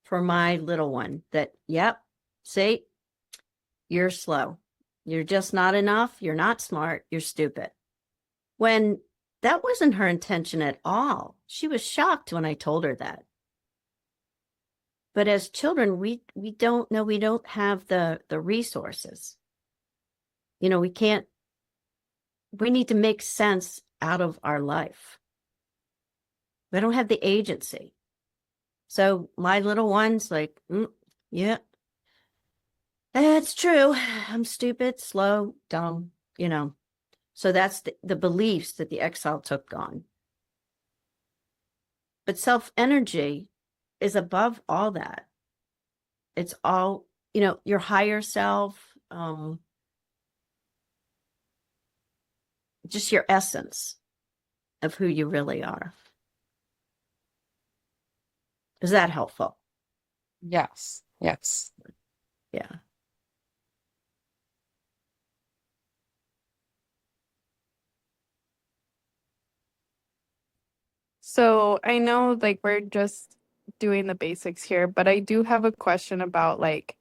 for my little one that, yep, see, you're slow. You're just not enough. You're not smart. You're stupid. When that wasn't her intention at all. She was shocked when I told her that. But as children, we don't know, we don't have the resources. You know, we need to make sense out of our life. We don't have the agency. So my little one's like, yeah, that's true. I'm stupid, slow, dumb, you know. So that's the beliefs that the exile took on. But self-energy is above all that. It's all, you know, your higher self, just your essence of who you really are. Is that helpful? Yes. Yes. Yeah. So I know like we're just doing the basics here, but I do have a question about like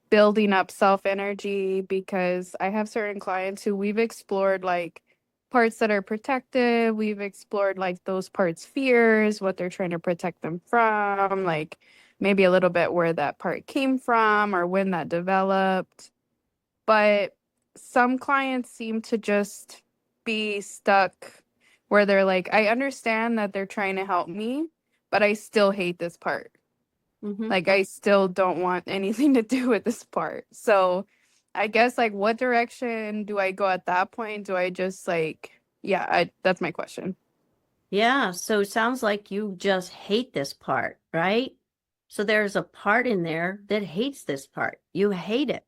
building up self energy, because I have certain clients who we've explored like parts that are protective. We've explored like those parts' fears, what they're trying to protect them from, like maybe a little bit where that part came from or when that developed. But some clients seem to just be stuck where they're like, I understand that they're trying to help me, but I still hate this part. Mm-hmm. Like, I still don't want anything to do with this part. So I guess, like, what direction do I go at that point? Do I just, like, that's my question. Yeah. So it sounds like you just hate this part, right? So there's a part in there that hates this part. You hate it.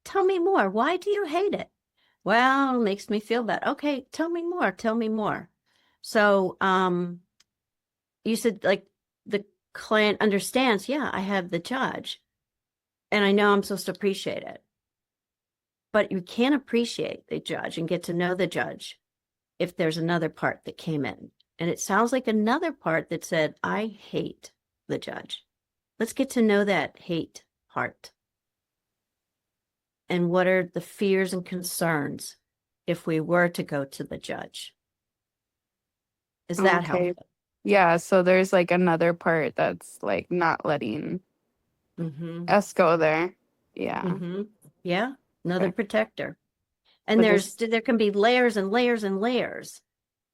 Tell me more. Why do you hate it? Well, it makes me feel bad. Okay, tell me more. Tell me more. So, you said like the client understands, yeah, I have the judge and I know I'm supposed to appreciate it. But you can't appreciate the judge and get to know the judge if there's another part that came in. And it sounds like another part that said, I hate the judge. Let's get to know that hate part. And what are the fears and concerns if we were to go to the judge? Is that Okay. helpful? Yeah, so there's like another part that's like not letting Mm-hmm. us go there. Yeah. Mm-hmm. Yeah, another Okay. protector. And But there can be layers and layers and layers.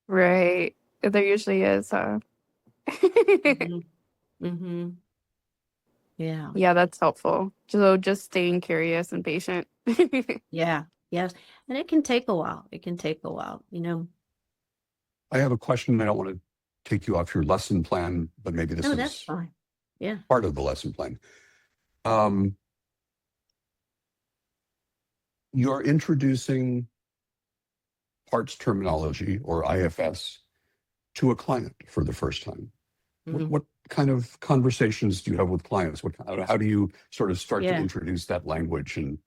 right. There usually is, huh? Mm-hmm. Mm-hmm. Yeah. Yeah, that's helpful. So just staying curious and patient. Yeah. Yes. And it can take a while. It can take a while, you know. I have a question. I don't want to take you off your lesson plan, but maybe this No, that's is fine. Yeah. part of the lesson plan. You're introducing parts terminology or IFS to a client for the first time. Mhm. What kind of conversations do you have with clients? How do you sort of start to Yeah. introduce that language and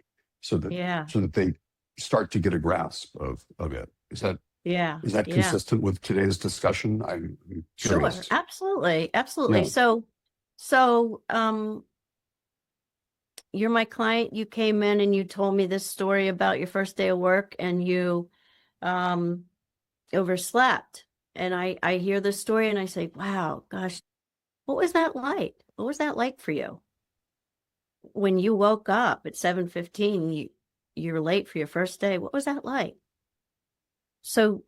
so that Yeah. they start to get a grasp of it? Is that Yeah. consistent with today's discussion? I'm Sure. curious. Absolutely. Absolutely. Yeah. So, you're my client. You came in and you told me this story about your first day of work and you, overslept. And I hear the story and I say, wow, gosh, what was that like? What was that like for you? When you woke up at 7:15, you're late for your first day. What was that like? So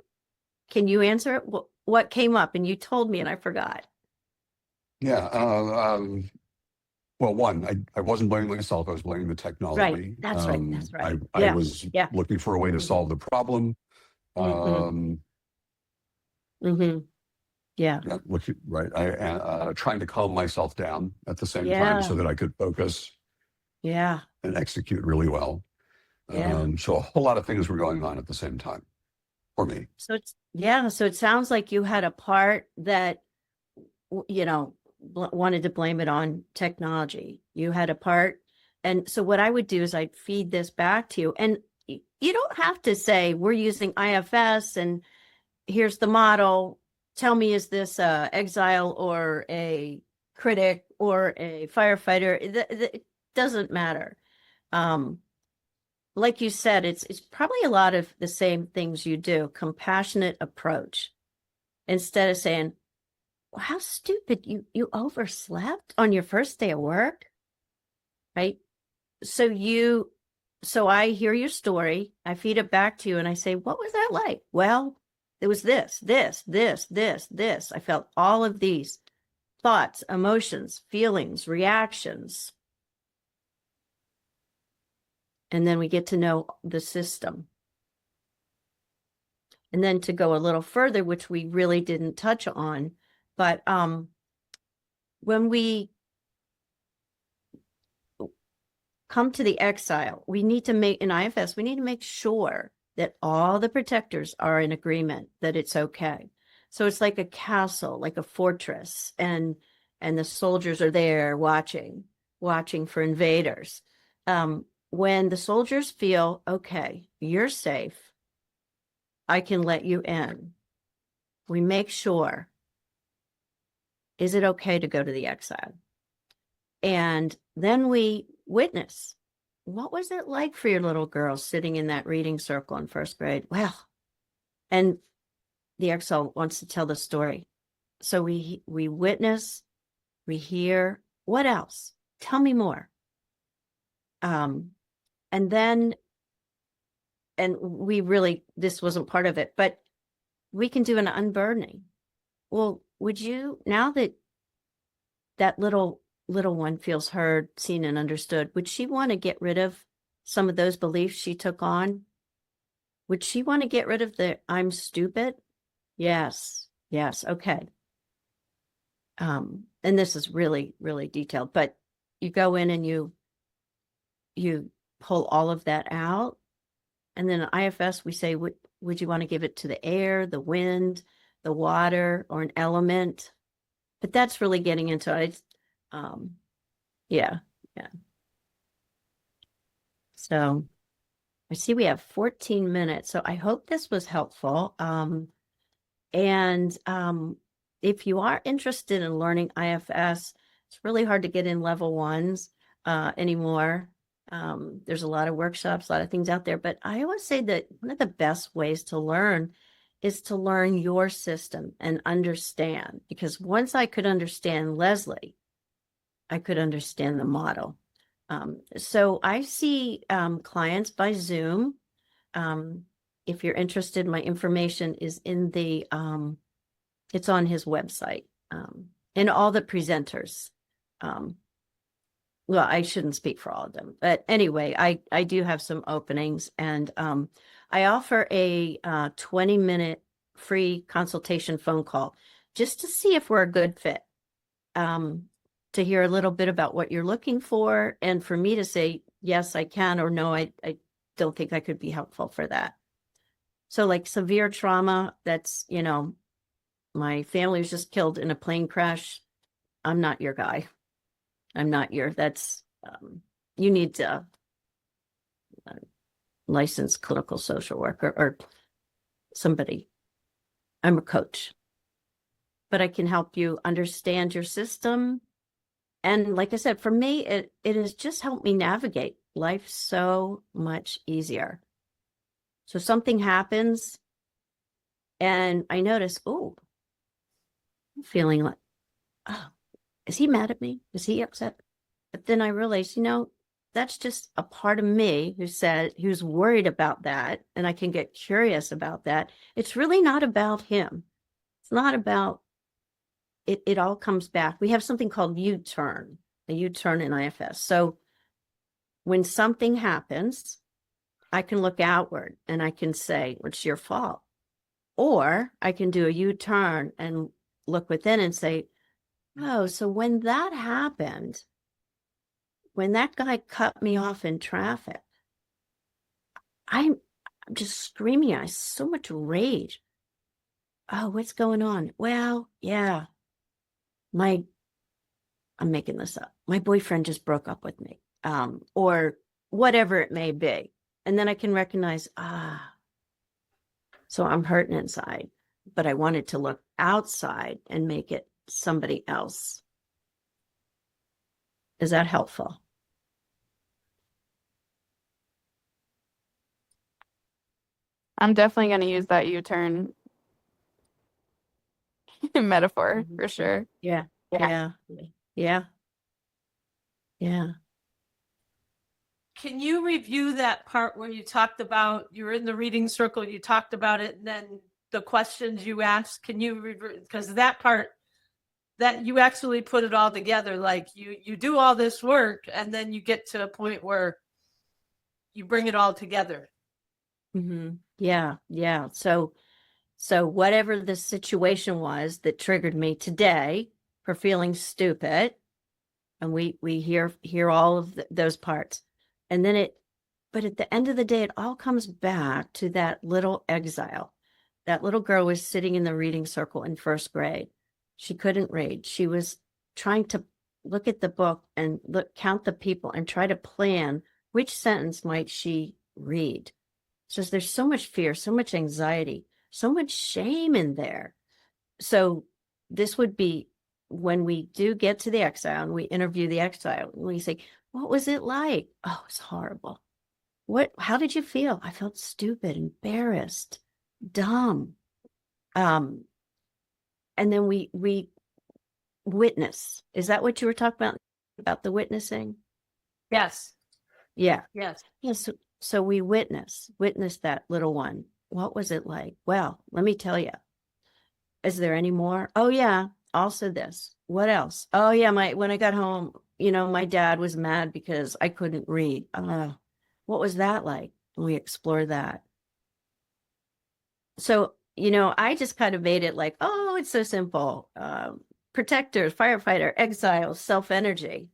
can you answer it? What came up? And you told me and I forgot. Yeah. Well, one, I wasn't blaming myself. I was blaming the technology. Right. That's right. That's right. I Yeah. was Yeah. looking for a way to Mhm. solve the problem. Mm-hmm. Mm-hmm. Yeah. Yeah, right. Trying to calm myself down at the same Yeah. time so that I could focus Yeah. and execute really well. Yeah. So a whole lot of things were going on at the same time for me. So so it sounds like you had a part that, you know, wanted to blame it on technology. You had a part. And so what I would do is I'd feed this back to you. And you don't have to say, we're using IFS and here's the model. Tell me, is this a exile or a critic or a firefighter. It doesn't matter. Like you said, it's probably a lot of the same things you do. Compassionate approach. Instead of saying, well, how stupid, you overslept on your first day of work, right? So I hear your story, I feed it back to you, and I say, what was that like? Well, it was this. I felt all of these thoughts, emotions, feelings, reactions. And then we get to know the system. And then to go a little further, which we really didn't touch on, but when we come to the exile, we need to make, in IFS, we need to make sure that all the protectors are in agreement that it's okay. So it's like a castle, like a fortress, and the soldiers are there watching for invaders. When the soldiers feel, okay, you're safe, I can let you in, we make sure, is it okay to go to the exile? And then we witness, what was it like for your little girl sitting in that reading circle in first grade? Well, and the exile wants to tell the story. So we witness, we hear, what else? Tell me more. And then, and we really, this wasn't part of it, but we can do an unburdening. Well, would you, now that that little one feels heard, seen, and understood, would she want to get rid of some of those beliefs she took on? Would she want to get rid of the I'm stupid? Yes. Okay. And this is really, really detailed, but you go in and you pull all of that out. And then in IFS, we say, would you want to give it to the air, the wind, the water, or an element? But that's really getting into it. Yeah. So I see we have 14 minutes. So I hope this was helpful. And if you are interested in learning IFS, it's really hard to get in level ones anymore. There's a lot of workshops, a lot of things out there, but I always say that one of the best ways to learn is to learn your system and understand, because once I could understand Leslie, I could understand the model. So I see clients by Zoom. If you're interested, my information is in the, it's on his website, and all the presenters. Well, I shouldn't speak for all of them, but anyway, I do have some openings, and I offer a 20-minute free consultation phone call just to see if we're a good fit, to hear a little bit about what you're looking for, and for me to say, yes, I can, or no, I don't think I could be helpful for that. So like severe trauma, that's, my family was just killed in a plane crash. I'm not your guy. I'm not your, that's, you need to licensed clinical social worker or somebody. I'm a coach, but I can help you understand your system. And like I said, for me, it has just helped me navigate life so much easier. So something happens and I notice, oh, I'm feeling like, oh, is he mad at me? Is he upset? But then I realized, that's just a part of me who's worried about that. And I can get curious about that. It's really not about him. It's not about it. It all comes back. We have something called U-turn, a U-turn in IFS. So when something happens, I can look outward and I can say, it's your fault. Or I can do a U-turn and look within and say, oh, so when that happened, when that guy cut me off in traffic, I'm just screaming. I so much rage. Oh, what's going on? Well, yeah, I'm making this up. My boyfriend just broke up with me, or whatever it may be. And then I can recognize, so I'm hurting inside, but I wanted to look outside and make it somebody else. Is that helpful? I'm definitely going to use that U-turn metaphor Mhm. for sure. Yeah. Yeah. Yeah. Yeah. Can you review that part where you talked about, you were in the reading circle, you talked about it, and then the questions you asked, can you, because that part, that you actually put it all together, like you do all this work and then you get to a point where you bring it all together. Mm-hmm. Yeah. Yeah. So whatever the situation was that triggered me today for feeling stupid, and we hear all of those parts, and then but at the end of the day, it all comes back to that little exile. That little girl was sitting in the reading circle in first grade. She couldn't read. She was trying to look at the book and count the people and try to plan which sentence might she read. So there's so much fear, so much anxiety, so much shame in there. So this would be when we do get to the exile and we interview the exile, and we say, what was it like? Oh, it's horrible. How did you feel? I felt stupid, embarrassed, dumb. And then we witness. Is that what you were talking about the witnessing? Yes. Yeah. Yes. Yes. So we witness that little one. What was it like? Well, let me tell you. Is there any more? Oh yeah. Also this. What else? Oh yeah. When I got home, my dad was mad because I couldn't read. What was that like? And we explore that. So, I just kind of made it like, oh, it's so simple. Protectors, firefighter, exiles, self-energy.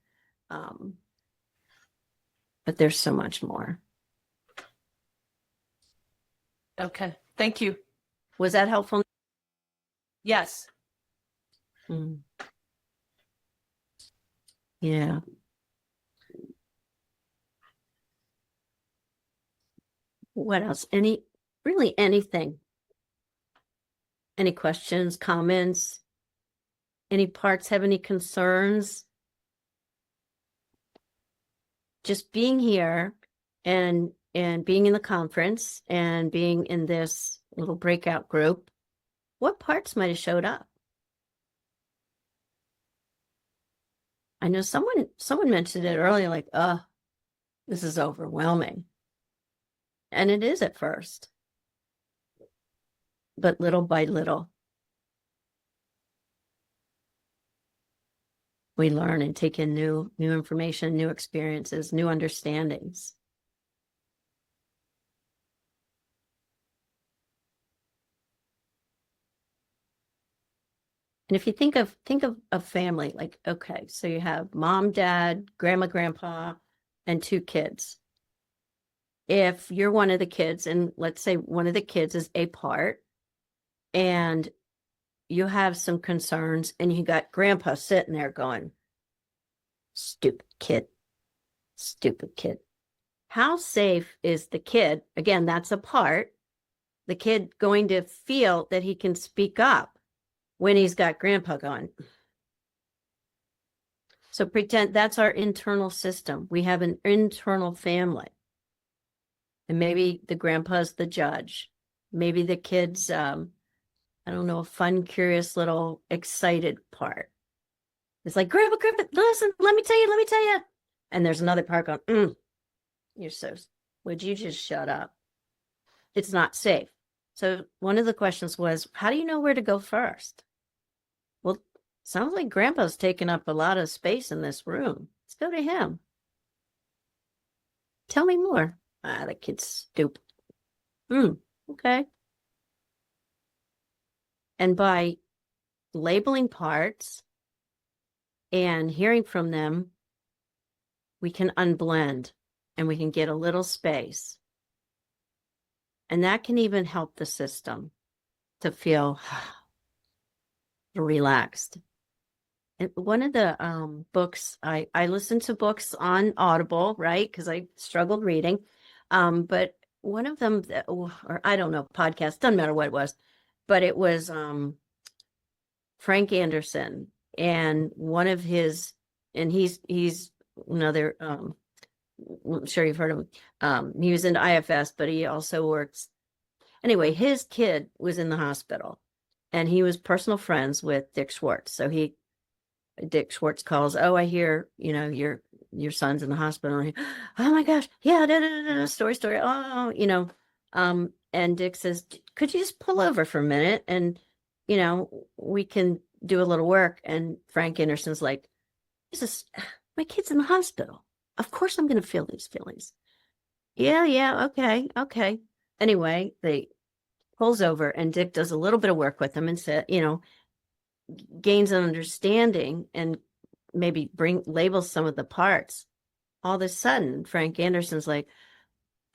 But there's so much more. Okay. Thank you. Was that helpful? Yes. Mm. Yeah. What else? Really anything? Any questions, comments? Any parts have any concerns? Just being here and being in the conference and being in this little breakout group, what parts might have showed up? I know someone mentioned it earlier, like, this is overwhelming. And it is at first. But little by little, we learn and take in new information, new experiences, new understandings. And if you think of a family, like, okay, so you have mom, dad, grandma, grandpa, and 2 kids. If you're one of the kids, and let's say one of the kids is apart, and you have some concerns, and you got grandpa sitting there going, stupid kid. How safe is the kid? Again, that's a part. The kid going to feel that he can speak up when he's got grandpa going. So pretend that's our internal system. We have an internal family. And maybe the grandpa's the judge. Maybe the kid's, I don't know, a fun, curious, little excited part. It's like, grandpa, listen, let me tell you. And there's another part going, would you just shut up? It's not safe. So one of the questions was, how do you know where to go first? Well, sounds like grandpa's taking up a lot of space in this room. Let's go to him. Tell me more. The kid's stupid. Okay. And by labeling parts and hearing from them, we can unblend and we can get a little space. And that can even help the system to feel relaxed. And one of the books, I listen to books on Audible, right? Because I struggled reading. But one of them, or I don't know, podcast, doesn't matter what it was, but it was Frank Anderson. And one of his, and he's another, I'm sure you've heard of him. He was in IFS, but he also works. Anyway, his kid was in the hospital and he was personal friends with Dick Schwartz. So Dick Schwartz calls, oh, I hear, your son's in the hospital. And oh my gosh. Yeah. Story. Oh, and Dick says, could you just pull over for a minute? And, we can do a little work. And Frank Anderson's like, my kid's in the hospital. Of course I'm going to feel these feelings. Yeah. Okay. Anyway, they pulls over and Dick does a little bit of work with him and said, gains an understanding and maybe labels some of the parts. All of a sudden, Frank Anderson's like,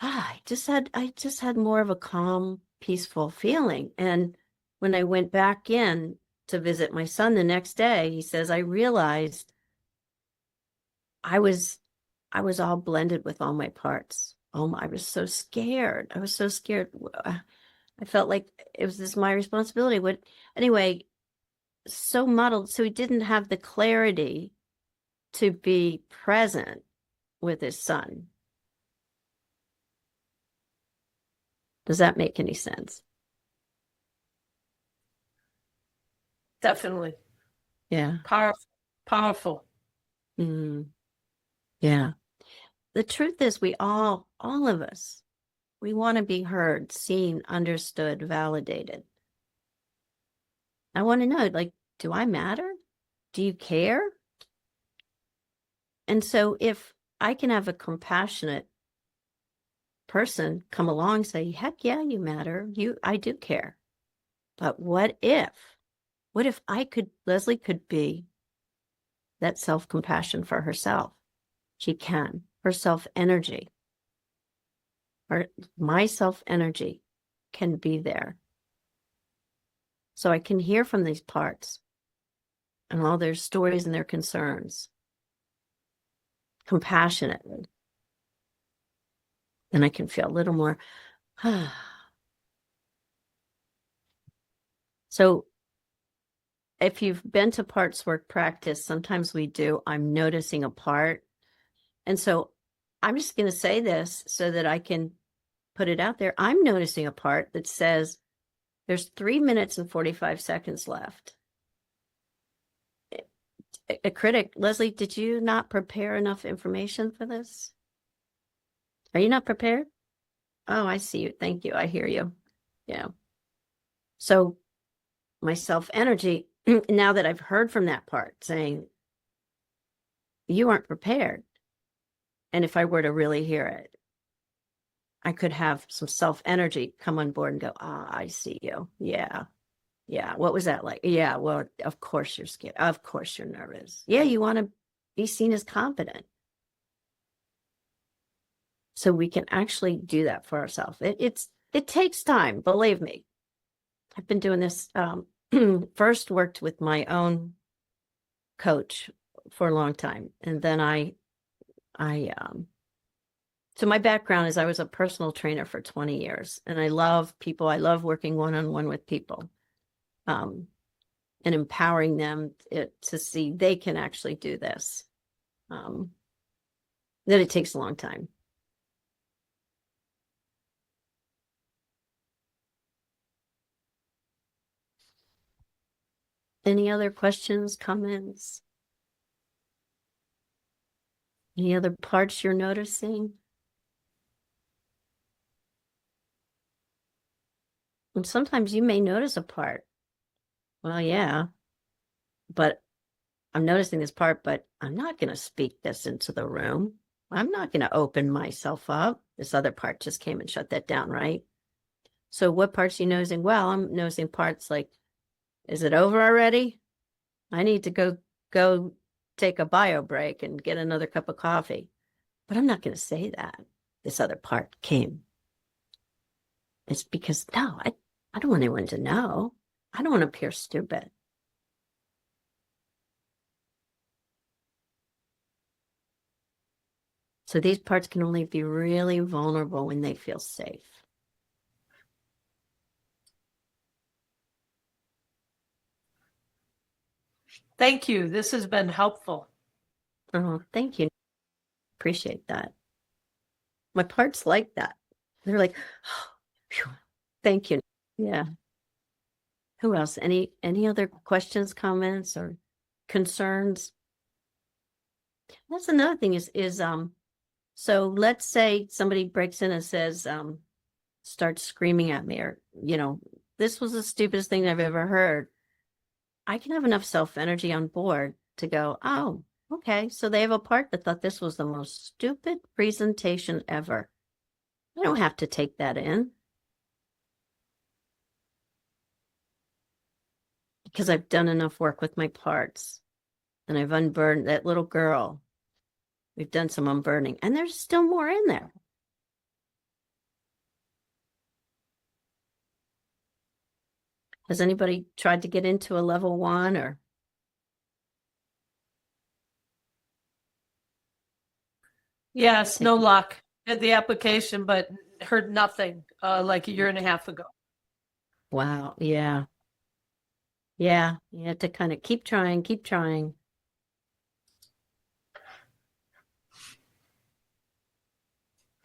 I just had more of a calm, peaceful feeling. And when I went back in to visit my son the next day, he says, I realized I was all blended with all my parts. I was so scared. I felt like this my responsibility. Anyway, so muddled. So he didn't have the clarity to be present with his son. Does that make any sense? Definitely. Yeah. Powerful. Yeah. The truth is all of us, we want to be heard, seen, understood, validated. I want to know, do I matter? Do you care? And so if I can have a compassionate person come along and say, heck yeah, you matter. I do care. But what if Leslie could be that self-compassion for herself? She can. Her self-energy, my self-energy can be there. So I can hear from these parts and all their stories and their concerns compassionately. Then I can feel a little more. So if you've been to parts work practice, sometimes we do, I'm noticing a part. And so I'm just going to say this so that I can put it out there. I'm noticing a part that says there's 3 minutes and 45 seconds left. A critic, Leslie, did you not prepare enough information for this? Are you not prepared? Oh, I see you. Thank you. I hear you. Yeah. So my self-energy, now that I've heard from that part saying, you aren't prepared. And if I were to really hear it, I could have some self-energy come on board and go, I see you. Yeah. Yeah. What was that like? Yeah. Well, of course you're scared. Of course you're nervous. Yeah. You want to be seen as competent. So we can actually do that for ourselves. It takes time. Believe me. I've been doing this, first worked with my own coach for a long time. And then so my background is I was a personal trainer for 20 years and I love people. I love working one-on-one with people, and empowering them to see they can actually do this. That it takes a long time. Any other questions, comments? Any other parts you're noticing? And sometimes you may notice a part. Well, yeah, but I'm noticing this part, but I'm not going to speak this into the room. I'm not going to open myself up. This other part just came and shut that down, right? So what parts are you noticing? Well, I'm noticing parts like, is it over already? I need to go take a bio break and get another cup of coffee. But I'm not going to say that. This other part came. It's because, no, I don't want anyone to know. I don't want to appear stupid. So these parts can only be really vulnerable when they feel safe. Thank you. This has been helpful. Oh, thank you. Appreciate that. My parts like that. They're like, oh, phew, thank you. Yeah. Who else? Any other questions, comments, or concerns? That's another thing is so let's say somebody breaks in and says, starts screaming at me, or, this was the stupidest thing I've ever heard. I can have enough self-energy on board to go, oh, okay, so they have a part that thought this was the most stupid presentation ever. I don't have to take that in. Because I've done enough work with my parts. And I've unburdened that little girl. We've done some unburdening. And there's still more in there. Has anybody tried to get into a level 1 or? Yes, no luck. Did the application, but heard nothing like a year and a half ago. Wow. Yeah. Yeah. You have to kind of keep trying, keep trying.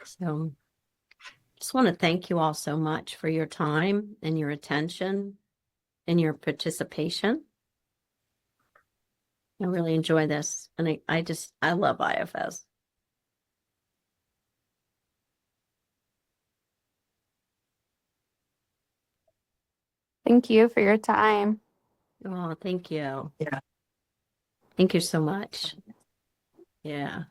So just want to thank you all so much for your time and your attention and your participation. I really enjoy this. And I love IFS. Thank you for your time. Oh, thank you. Yeah. Thank you so much. Yeah.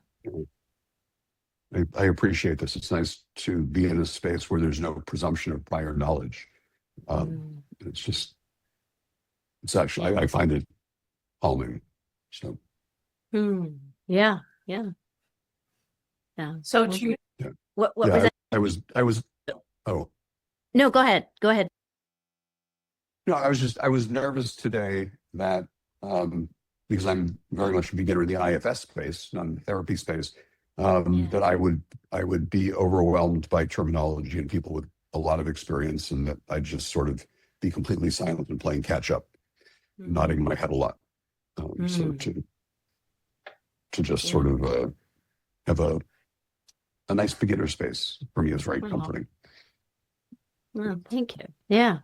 I appreciate this. It's nice to be in a space where there's no presumption of prior knowledge. It's actually, I find it calming. So, Yeah. Yeah. Yeah. So Okay. do you, What yeah, was that? I was, oh, No, go ahead. Go ahead. no, I was nervous today that, because I'm very much a beginner in the IFS space, non-therapy space, that I would be overwhelmed by terminology and people with a lot of experience, and that I'd just sort of be completely silent and playing catch up, nodding my head a lot. So to just sort of have a nice beginner space for me is very comforting. Well, thank you. Yeah.